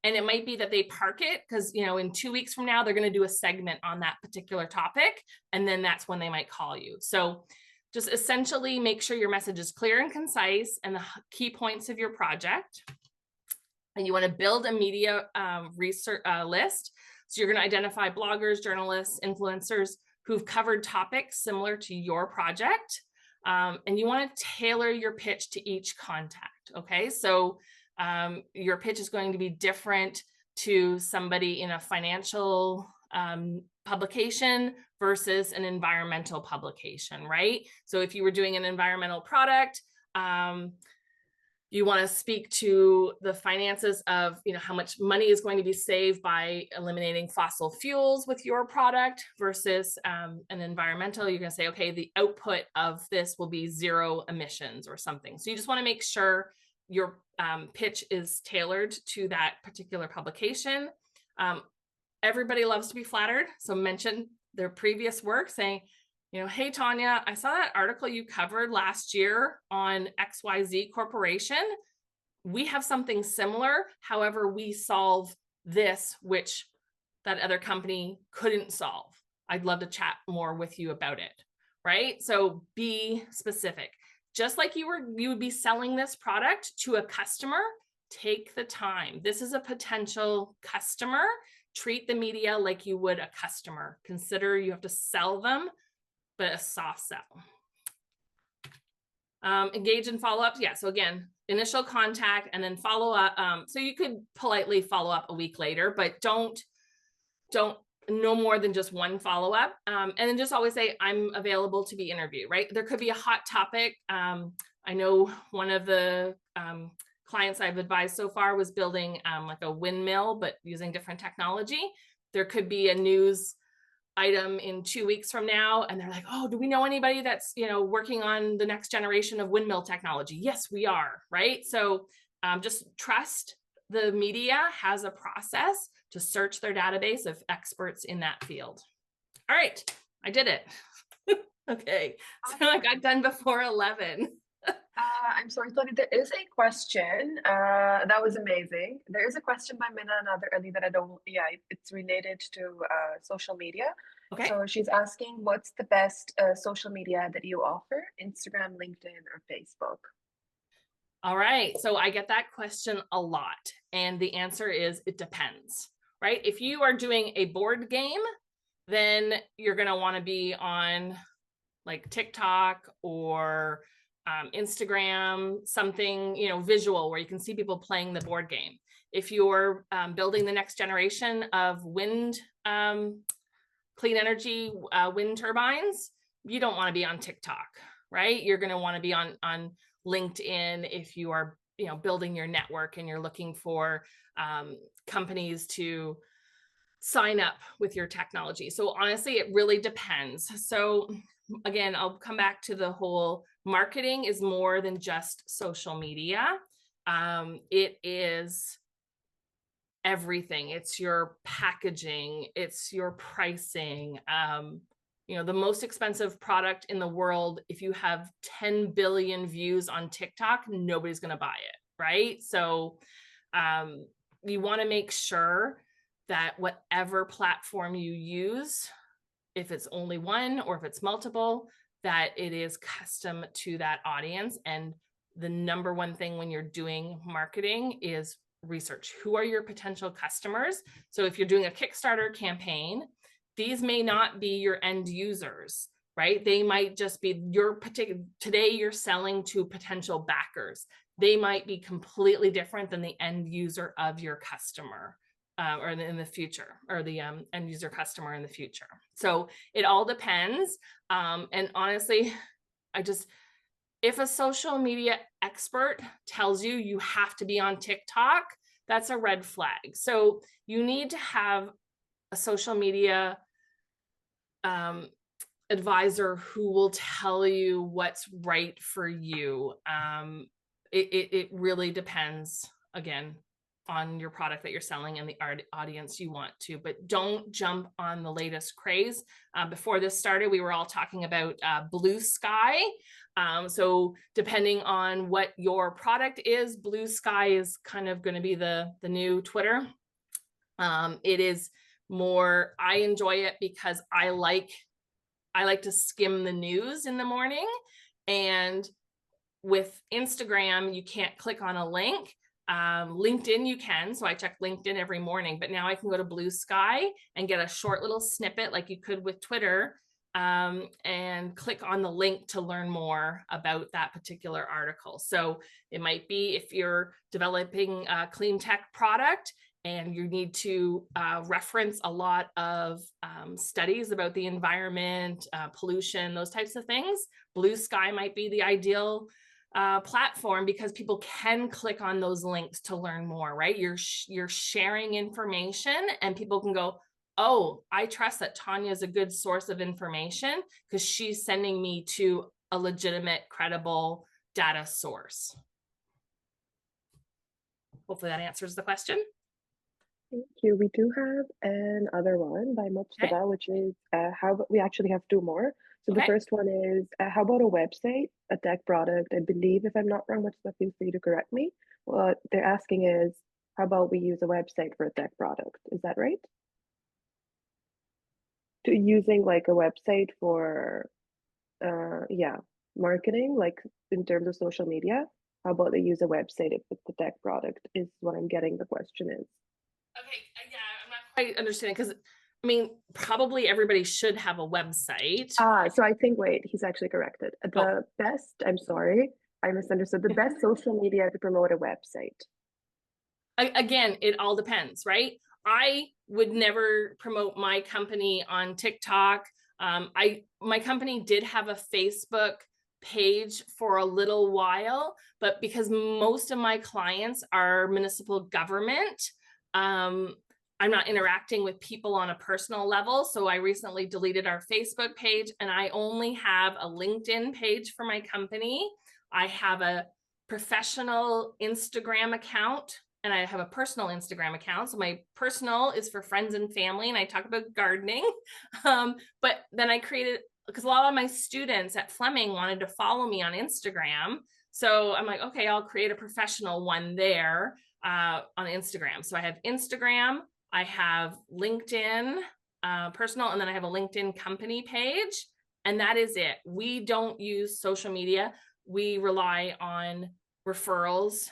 And it might be that they park it because, in 2 weeks from now, they're going to do a segment on that particular topic. And then that's when they might call you. So just essentially make sure your message is clear and concise and the key points of your project. And you want to build a media research list. So you're going to identify bloggers, journalists, influencers who've covered topics similar to your project. And you want to tailor your pitch to each contact. Okay, so your pitch is going to be different to somebody in a financial publication versus an environmental publication, right? So if you were doing an environmental product, you want to speak to the finances of, how much money is going to be saved by eliminating fossil fuels with your product versus an environmental. You're going to say, okay, the output of this will be 0 emissions or something. So you just want to make sure your pitch is tailored to that particular publication. Everybody loves to be flattered. So mention their previous work saying, hey, Tanya, I saw that article you covered last year on XYZ Corporation. We have something similar. However, we solve this, which that other company couldn't solve. I'd love to chat more with you about it, right? So be specific. Just like you would be selling this product to a customer, take the time. This is a potential customer. Treat the media like you would a customer. Consider you have to sell them, but a soft sell. Engage in follow-ups. Yeah. So again, initial contact and then follow up. So you could politely follow up a week later, but don't no more than just one follow-up. And then just always say, I'm available to be interviewed, right? There could be a hot topic. I know one of the clients I've advised so far was building like a windmill, but using different technology. There could be a news item in 2 weeks from now, and they're like, oh, do we know anybody that's, you know, working on the next generation of windmill technology? Yes, we are, right? So just trust the media has a process to search their database of experts in that field. All right, I did it. Okay, so I got done before 11. I'm sorry, Tony, there is a question. That was amazing. There is a question by Minna another early that I don't, it's related to social media. Okay. So she's asking, what's the best social media that you offer? Instagram, LinkedIn, or Facebook? All right, so I get that question a lot. And the answer is, it depends, right? If you are doing a board game, then you're gonna wanna be on like TikTok or Instagram, something, you know, visual where you can see people playing the board game. If you're building the next generation of wind, clean energy wind turbines, you don't want to be on TikTok, right? You're going to want to be on LinkedIn if you are, you know, building your network and you're looking for companies to sign up with your technology. So honestly, it really depends. So again, I'll come back to the whole marketing is more than just social media. It is everything. It's your packaging, it's your pricing. You know, the most expensive product in the world, if you have 10 billion views on TikTok, nobody's going to buy it, right? So you want to make sure that whatever platform you use, if it's only one or if it's multiple, that it is custom to that audience. And the number one thing when you're doing marketing is research. Who are your potential customers? So if you're doing a Kickstarter campaign, these may not be your end users, right? They might just be your particular, today you're selling to potential backers. They might be completely different than the end user of your customer. Or in the future, or the end user customer in the future. So it all depends. And honestly, if a social media expert tells you you have to be on TikTok, that's a red flag. So you need to have a social media advisor who will tell you what's right for you. It really depends, again, on your product that you're selling and the audience you want to, but don't jump on the latest craze. Before this started, we were all talking about blue sky. So depending on what your product is, blue sky is kind of going to be the new Twitter. It is more, I enjoy it because I like to skim the news in the morning. And with Instagram, you can't click on a link. LinkedIn, you can. So I check LinkedIn every morning, but now I can go to Blue Sky and get a short little snippet like you could with Twitter, and click on the link to learn more about that particular article. So it might be if you're developing a clean tech product and you need to reference a lot of studies about the environment, pollution, those types of things, Blue Sky might be the ideal platform because people can click on those links to learn more, right? You're sharing information and people can go, oh, I trust that Tanya is a good source of information because she's sending me to a legitimate, credible data source. Hopefully that answers the question. Thank you. We do have another one by Mubtada, which is we actually have two more. So the first one is, how about a website, a tech product? I believe, if I'm not wrong, Mubtada, feel free to correct me. What they're asking is, how about we use a website for a tech product? Is that right? To using like a website for, marketing, like in terms of social media. How about they use a website if it's a tech product is what I'm getting the question is. Okay, yeah, I'm not quite understanding because I mean, probably everybody should have a website. So I think, wait, he's actually corrected. The best, I'm sorry, I misunderstood. The best social media to promote a website. Again, it all depends, right? I would never promote my company on TikTok. My company did have a Facebook page for a little while, but because most of my clients are municipal government, I'm not interacting with people on a personal level. So I recently deleted our Facebook page, and I only have a LinkedIn page for my company. I have a professional Instagram account, and I have a personal Instagram account. So my personal is for friends and family, and I talk about gardening. But then I created, because a lot of my students at Fleming wanted to follow me on Instagram. So I'm like, okay, I'll create a professional one there on Instagram. So I have Instagram, I have LinkedIn personal, and then I have a LinkedIn company page. And that is it. We don't use social media. We rely on referrals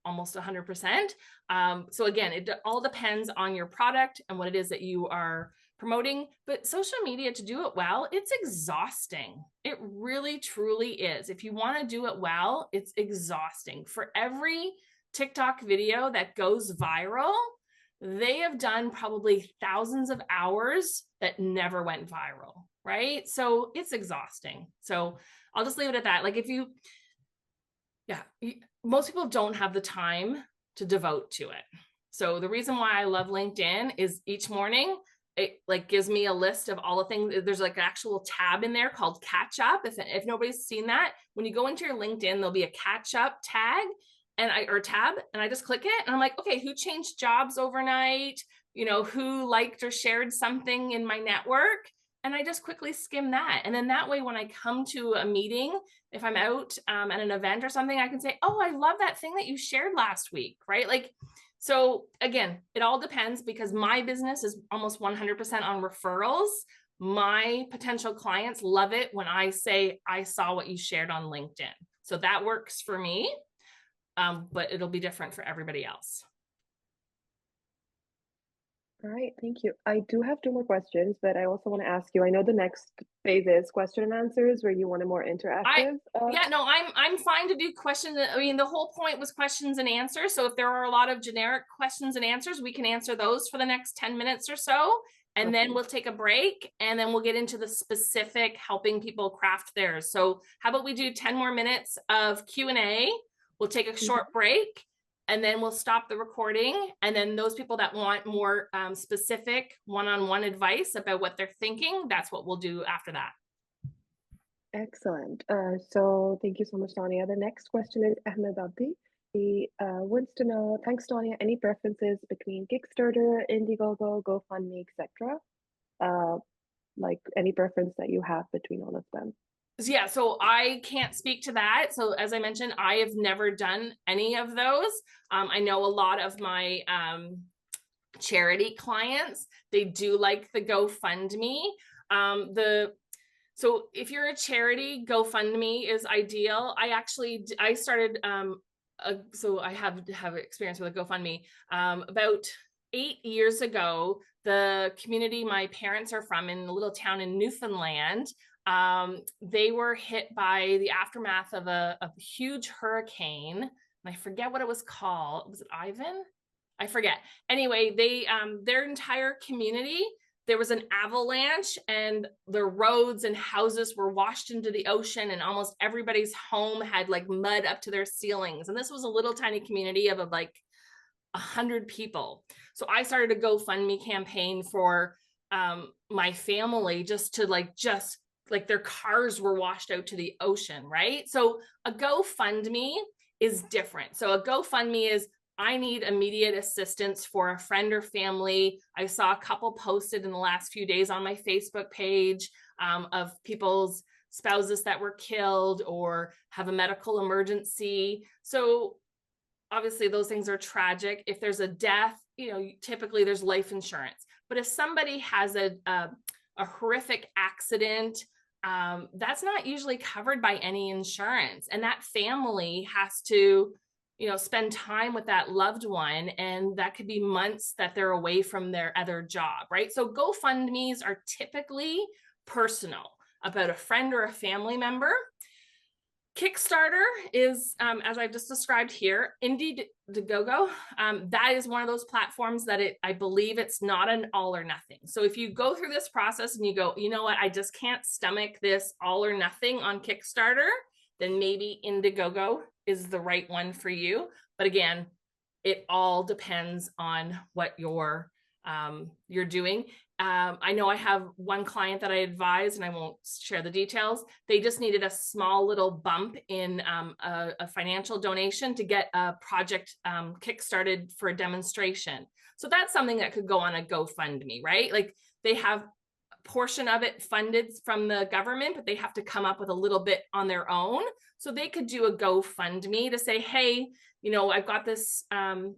almost 100%. So again, it all depends on your product and what it is that you are promoting. But social media, to do it well, it's exhausting. It really, truly is. If you want to do it well, it's exhausting. For every TikTok video that goes viral, they have done probably thousands of hours that never went viral, right? So it's exhausting. So I'll just leave it at that. Like, if you, most people don't have the time to devote to it. So the reason why I love LinkedIn is each morning it like gives me a list of all the things. There's like an actual tab in there called catch up. If nobody's seen that, when you go into your LinkedIn, there'll be a catch up tag or tab, and I just click it, and I'm like, okay, who changed jobs overnight? You know, who liked or shared something in my network? And I just quickly skim that. And then that way, when I come to a meeting, if I'm out at an event or something, I can say, oh, I love that thing that you shared last week, right? Like, so again, it all depends, because my business is almost 100% on referrals. My potential clients love it when I say, I saw what you shared on LinkedIn. So that works for me, but it'll be different for everybody else. All right, thank you. I do have 2 more questions, but I also want to ask you, I know the next phase is question and answers, where you want a more interactive. I'm fine to do questions. I mean, the whole point was questions and answers. So if there are a lot of generic questions and answers, we can answer those for the next 10 minutes or so. And then we'll take a break, and then we'll get into the specific helping people craft theirs. So how about we do 10 more minutes of Q&A? We'll take a short break, and then we'll stop the recording. And then those people that want more specific one-on-one advice about what they're thinking, that's what we'll do after that. Excellent. So thank you so much, Tanya. The next question is Ahmed Abdi. He wants to know, thanks, Tanya, any preferences between Kickstarter, Indiegogo, GoFundMe, etc.? Like any preference that you have between all of them? Yeah, so I can't speak to that. So as I mentioned, I have never done any of those. I know a lot of my charity clients, they do like the GoFundMe. So if you're a charity, GoFundMe is ideal. I started, so I have experience with a GoFundMe. About 8 years ago, the community my parents are from, in a little town in Newfoundland, they were hit by the aftermath of a huge hurricane, and I forget what it was called. Was it Ivan? I forget. Anyway, they their entire community, there was an avalanche, and the roads and houses were washed into the ocean, and almost everybody's home had like mud up to their ceilings. And this was a little tiny community of like 100 people. So I started a GoFundMe campaign for my family, just like their cars were washed out to the ocean, right? So a GoFundMe is different. So a GoFundMe is, I need immediate assistance for a friend or family. I saw a couple posted in the last few days on my Facebook page of people's spouses that were killed or have a medical emergency. So obviously those things are tragic. If there's a death, you know, typically there's life insurance. But if somebody has a horrific accident, that's not usually covered by any insurance. And that family has to spend time with that loved one, and that could be months that they're away from their other job, right? So GoFundMe's are typically personal, about a friend or a family member. Kickstarter is, as I've just described here, Indiegogo. That is one of those platforms that I believe it's not an all or nothing. So if you go through this process and you go, you know what, I just can't stomach this all or nothing on Kickstarter, then maybe Indiegogo is the right one for you. But again, it all depends on what you're doing. I know I have one client that I advise, and I won't share the details. They just needed a small little bump in a financial donation to get a project kickstarted for a demonstration. So that's something that could go on a GoFundMe, right? Like they have a portion of it funded from the government, but they have to come up with a little bit on their own. So they could do a GoFundMe to say, hey, I've got this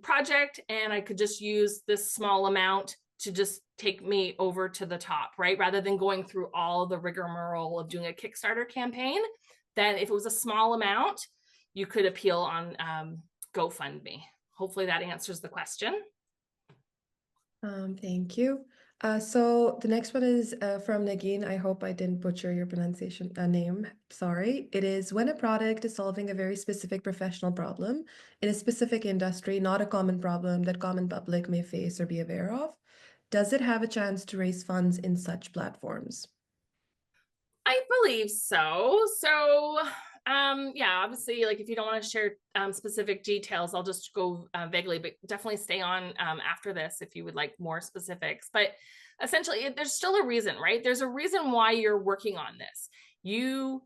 project and I could just use this small amount to just take me over to the top, right? Rather than going through all the rigmarole of doing a Kickstarter campaign, then if it was a small amount, you could appeal on GoFundMe. Hopefully that answers the question. Thank you. So the next one is from Nagin. I hope I didn't butcher your pronunciation name. Sorry. It is when a product is solving a very specific professional problem in a specific industry, not a common problem that common public may face or be aware of. Does it have a chance to raise funds in such platforms? I believe so. So, yeah, obviously, like if you don't want to share specific details, I'll just go vaguely, but definitely stay on after this if you would like more specifics. But essentially, there's still a reason, right? There's a reason why you're working on this. You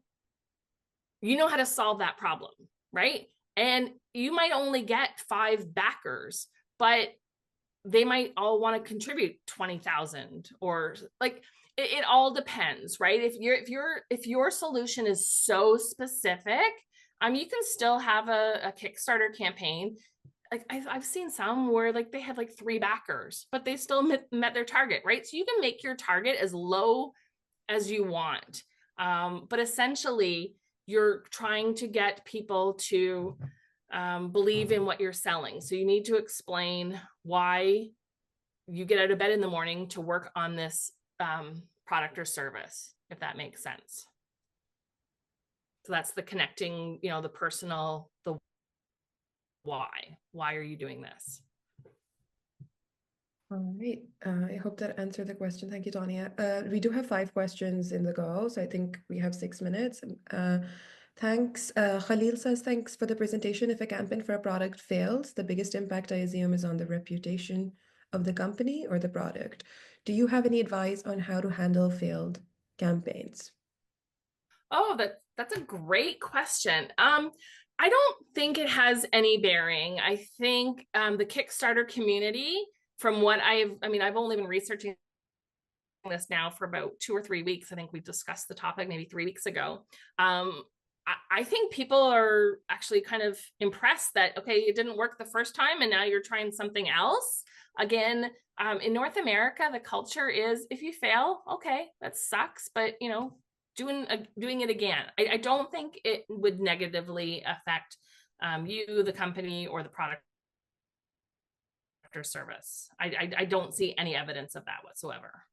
know how to solve that problem, right? And you might only get 5 backers, but they might all want to contribute 20,000 or like it all depends, right? If your solution is so specific, you can still have a Kickstarter campaign. Like I've seen some where like they had like 3 backers, but they still met their target, right? So you can make your target as low as you want. But essentially you're trying to get people to believe in what you're selling. So you need to explain why you get out of bed in the morning to work on this product or service, if that makes sense. So that's the connecting, the personal, the why. Why are you doing this? All right. I hope that answered the question. Thank you, Tonya. We do have 5 questions in the go, so I think we have 6 minutes. Thanks. Khalil says, thanks for the presentation. If a campaign for a product fails, the biggest impact I assume is on the reputation of the company or the product. Do you have any advice on how to handle failed campaigns? Oh, that's a great question. I don't think it has any bearing. I think the Kickstarter community, from what I've only been researching this now for about 2 or 3 weeks. I think we discussed the topic maybe 3 weeks ago. I think people are actually kind of impressed that, okay, it didn't work the first time and now you're trying something else. Again, in North America, the culture is if you fail, okay, that sucks, but doing it again. I don't think it would negatively affect you, the company, or the product or service. I don't see any evidence of that whatsoever.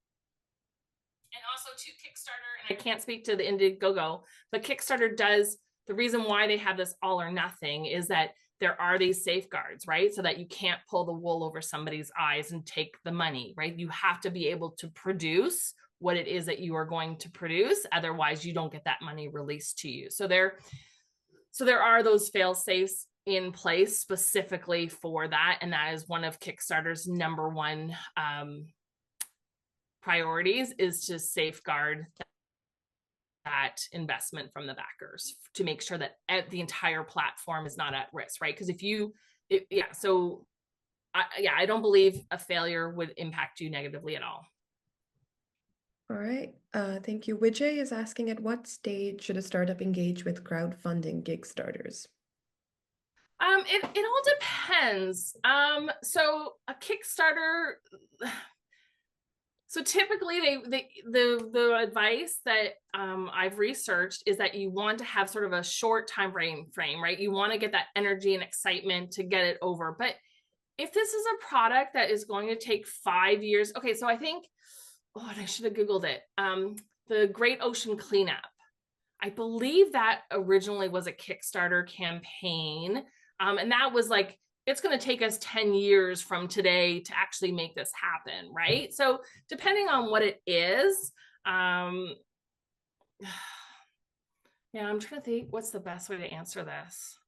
And also to Kickstarter, and I can't speak to the Indiegogo, but Kickstarter does, the reason why they have this all or nothing is that there are these safeguards, right? So that you can't pull the wool over somebody's eyes and take the money, right? You have to be able to produce what it is that you are going to produce. Otherwise, you don't get that money released to you. So there are those fail safes in place specifically for that. And that is one of Kickstarter's number one priorities, is to safeguard that investment from the backers to make sure that the entire platform is not at risk, right? Because I don't believe a failure would impact you negatively at all. All right. Thank you. Vijay is asking, at what stage should a startup engage with crowdfunding Kickstarters? It all depends. So a Kickstarter, So typically the advice that I've researched is that you want to have sort of a short time frame, right? You want to get that energy and excitement to get it over. But if this is a product that is going to take 5 years, okay, so I think, oh, and I should have Googled it. The Great Ocean Cleanup. I believe that originally was a Kickstarter campaign. And that was like, it's going to take us 10 years from today to actually make this happen, right? So depending on what it is, yeah, I'm trying to think what's the best way to answer this.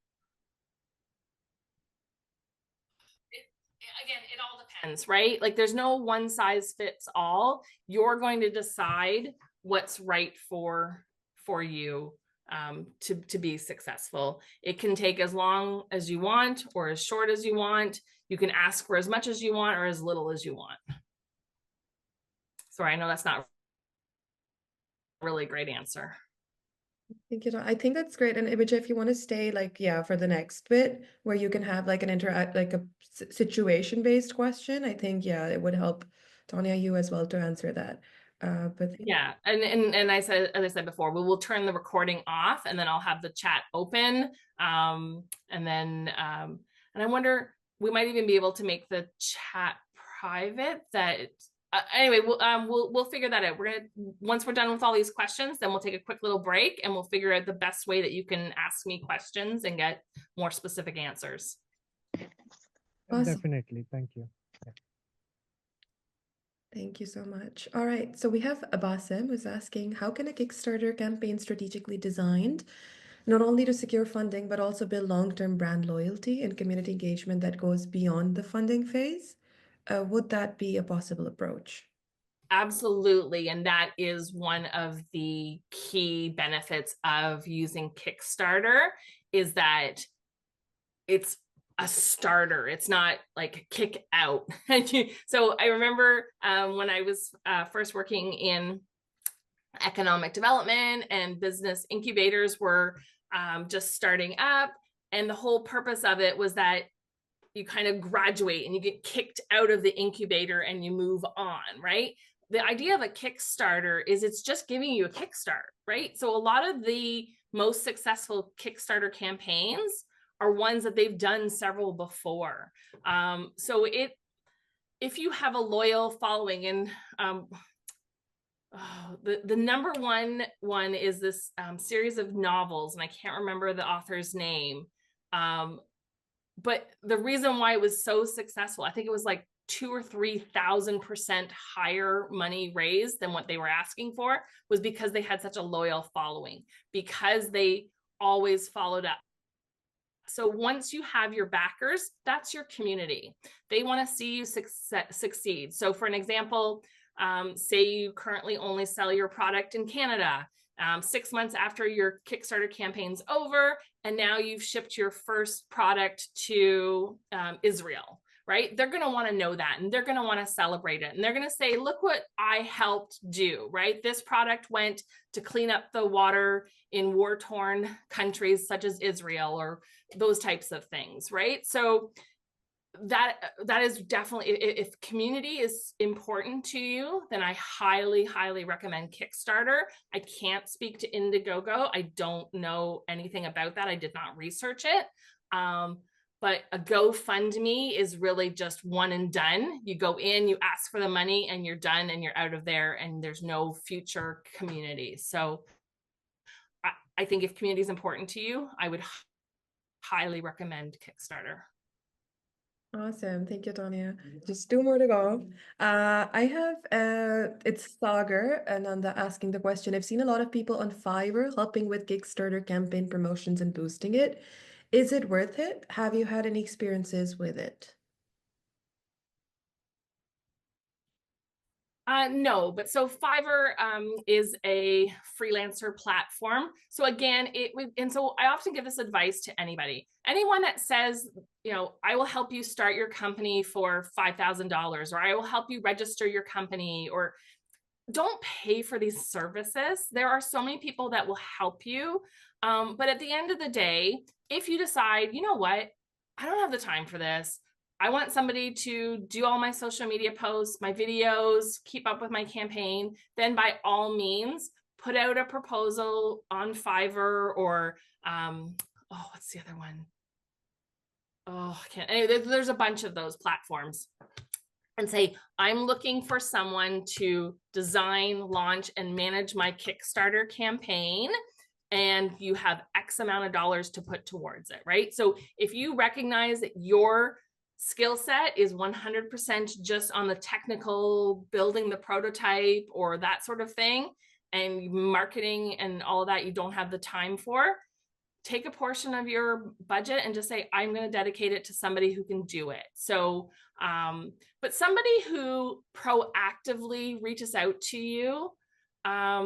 Again, it all depends, right? Like there's no one size fits all. You're going to decide what's right for you to be successful. It can take as long as you want or as short as you want. You can ask for as much as you want or as little as you want. Sorry, I know that's not a really great answer. Thank you. I think that's great. And Imaja, if you want to stay like, yeah, for the next bit where you can have like an situation-based question, I think, yeah, it would help Tanya, you as well to answer that. But yeah, and I said, as I said before, we will turn the recording off and then I'll have the chat open. And then, and I wonder, we might even be able to make the chat private. That anyway, we'll figure that out. Once we're done with all these questions, then we'll take a quick little break and we'll figure out the best way that you can ask me questions and get more specific answers. Awesome. Definitely, thank you. Thank you so much. All right, so we have Abasim who's asking, how can a Kickstarter campaign strategically designed not only to secure funding, but also build long-term brand loyalty and community engagement that goes beyond the funding phase? Would that be a possible approach? Absolutely. And that is one of the key benefits of using Kickstarter, is that it's a starter. It's not like kick out. So I remember when I was first working in economic development and business incubators were just starting up. And the whole purpose of it was that you kind of graduate and you get kicked out of the incubator and you move on, right? The idea of a Kickstarter is it's just giving you a kickstart, right? So a lot of the most successful Kickstarter campaigns are ones that they've done several before. So if you have a loyal following, and the number one is this series of novels, and I can't remember the author's name. But the reason why it was so successful, I think it was like 2,000 or 3,000% higher money raised than what they were asking for, was because they had such a loyal following, because they always followed up. So once you have your backers, that's your community. They want to see you succeed. So for an example, say you currently only sell your product in Canada. 6 months after your Kickstarter campaign's over, and now you've shipped your first product to Israel, right? They're going to want to know that, and they're going to want to celebrate it. And they're going to say, look what I helped do, right? This product went to clean up the water in war-torn countries such as Israel, or those types of things, right? So that is definitely, if community is important to you, then I highly recommend Kickstarter. I can't speak to Indiegogo. I don't know anything about that. I did not research it. But a GoFundMe is really just one and done. You go in, you ask for the money, and you're done, and you're out of there, and there's no future community. So I think if community is important to you, I would highly recommend Kickstarter. Awesome. Thank you, Tanya. Just 2 more to go. I have, it's Sagar and Ananda asking the question. I've seen a lot of people on Fiverr helping with Kickstarter campaign promotions and boosting it. Is it worth it? Have you had any experiences with it? No, but so Fiverr is a freelancer platform. So again, and so I often give this advice to anyone that says, I will help you start your company for $5,000, or I will help you register your company, or don't pay for these services. There are so many people that will help you. But at the end of the day, if you decide, you know what, I don't have the time for this, I want somebody to do all my social media posts, my videos, keep up with my campaign, then by all means, put out a proposal on Fiverr or, what's the other one? Oh, I can't, anyway, there's a bunch of those platforms, and say, I'm looking for someone to design, launch, and manage my Kickstarter campaign. And you have X amount of dollars to put towards it, right? So if you recognize that your skill set is 100% just on the technical, building the prototype or that sort of thing, and marketing and all of that you don't have the time for, take a portion of your budget and just say, I'm going to dedicate it to somebody who can do it. So, but somebody who proactively reaches out to you, I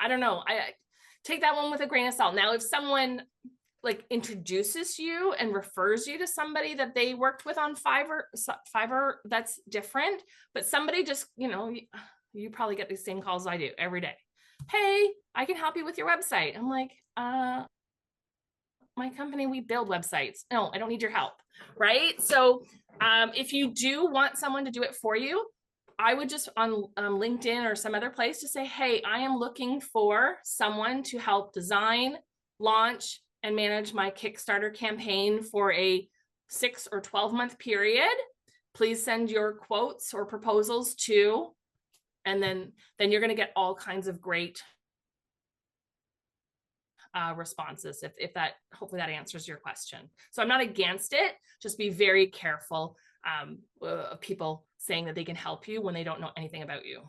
don't know, I take that one with a grain of salt. Now, if someone like introduces you and refers you to somebody that they worked with on Fiverr, that's different. But somebody just, you probably get these same calls I do every day. Hey, I can help you with your website. I'm like, my company, we build websites. No, I don't need your help, right? So if you do want someone to do it for you, I would just on LinkedIn or some other place to say, hey, I am looking for someone to help design, launch, and manage my Kickstarter campaign for a 6 or 12-month period. Please send your quotes or proposals to, and then you're going to get all kinds of great responses if that, hopefully that answers your question. So I'm not against it, just be very careful of people saying that they can help you when they don't know anything about you.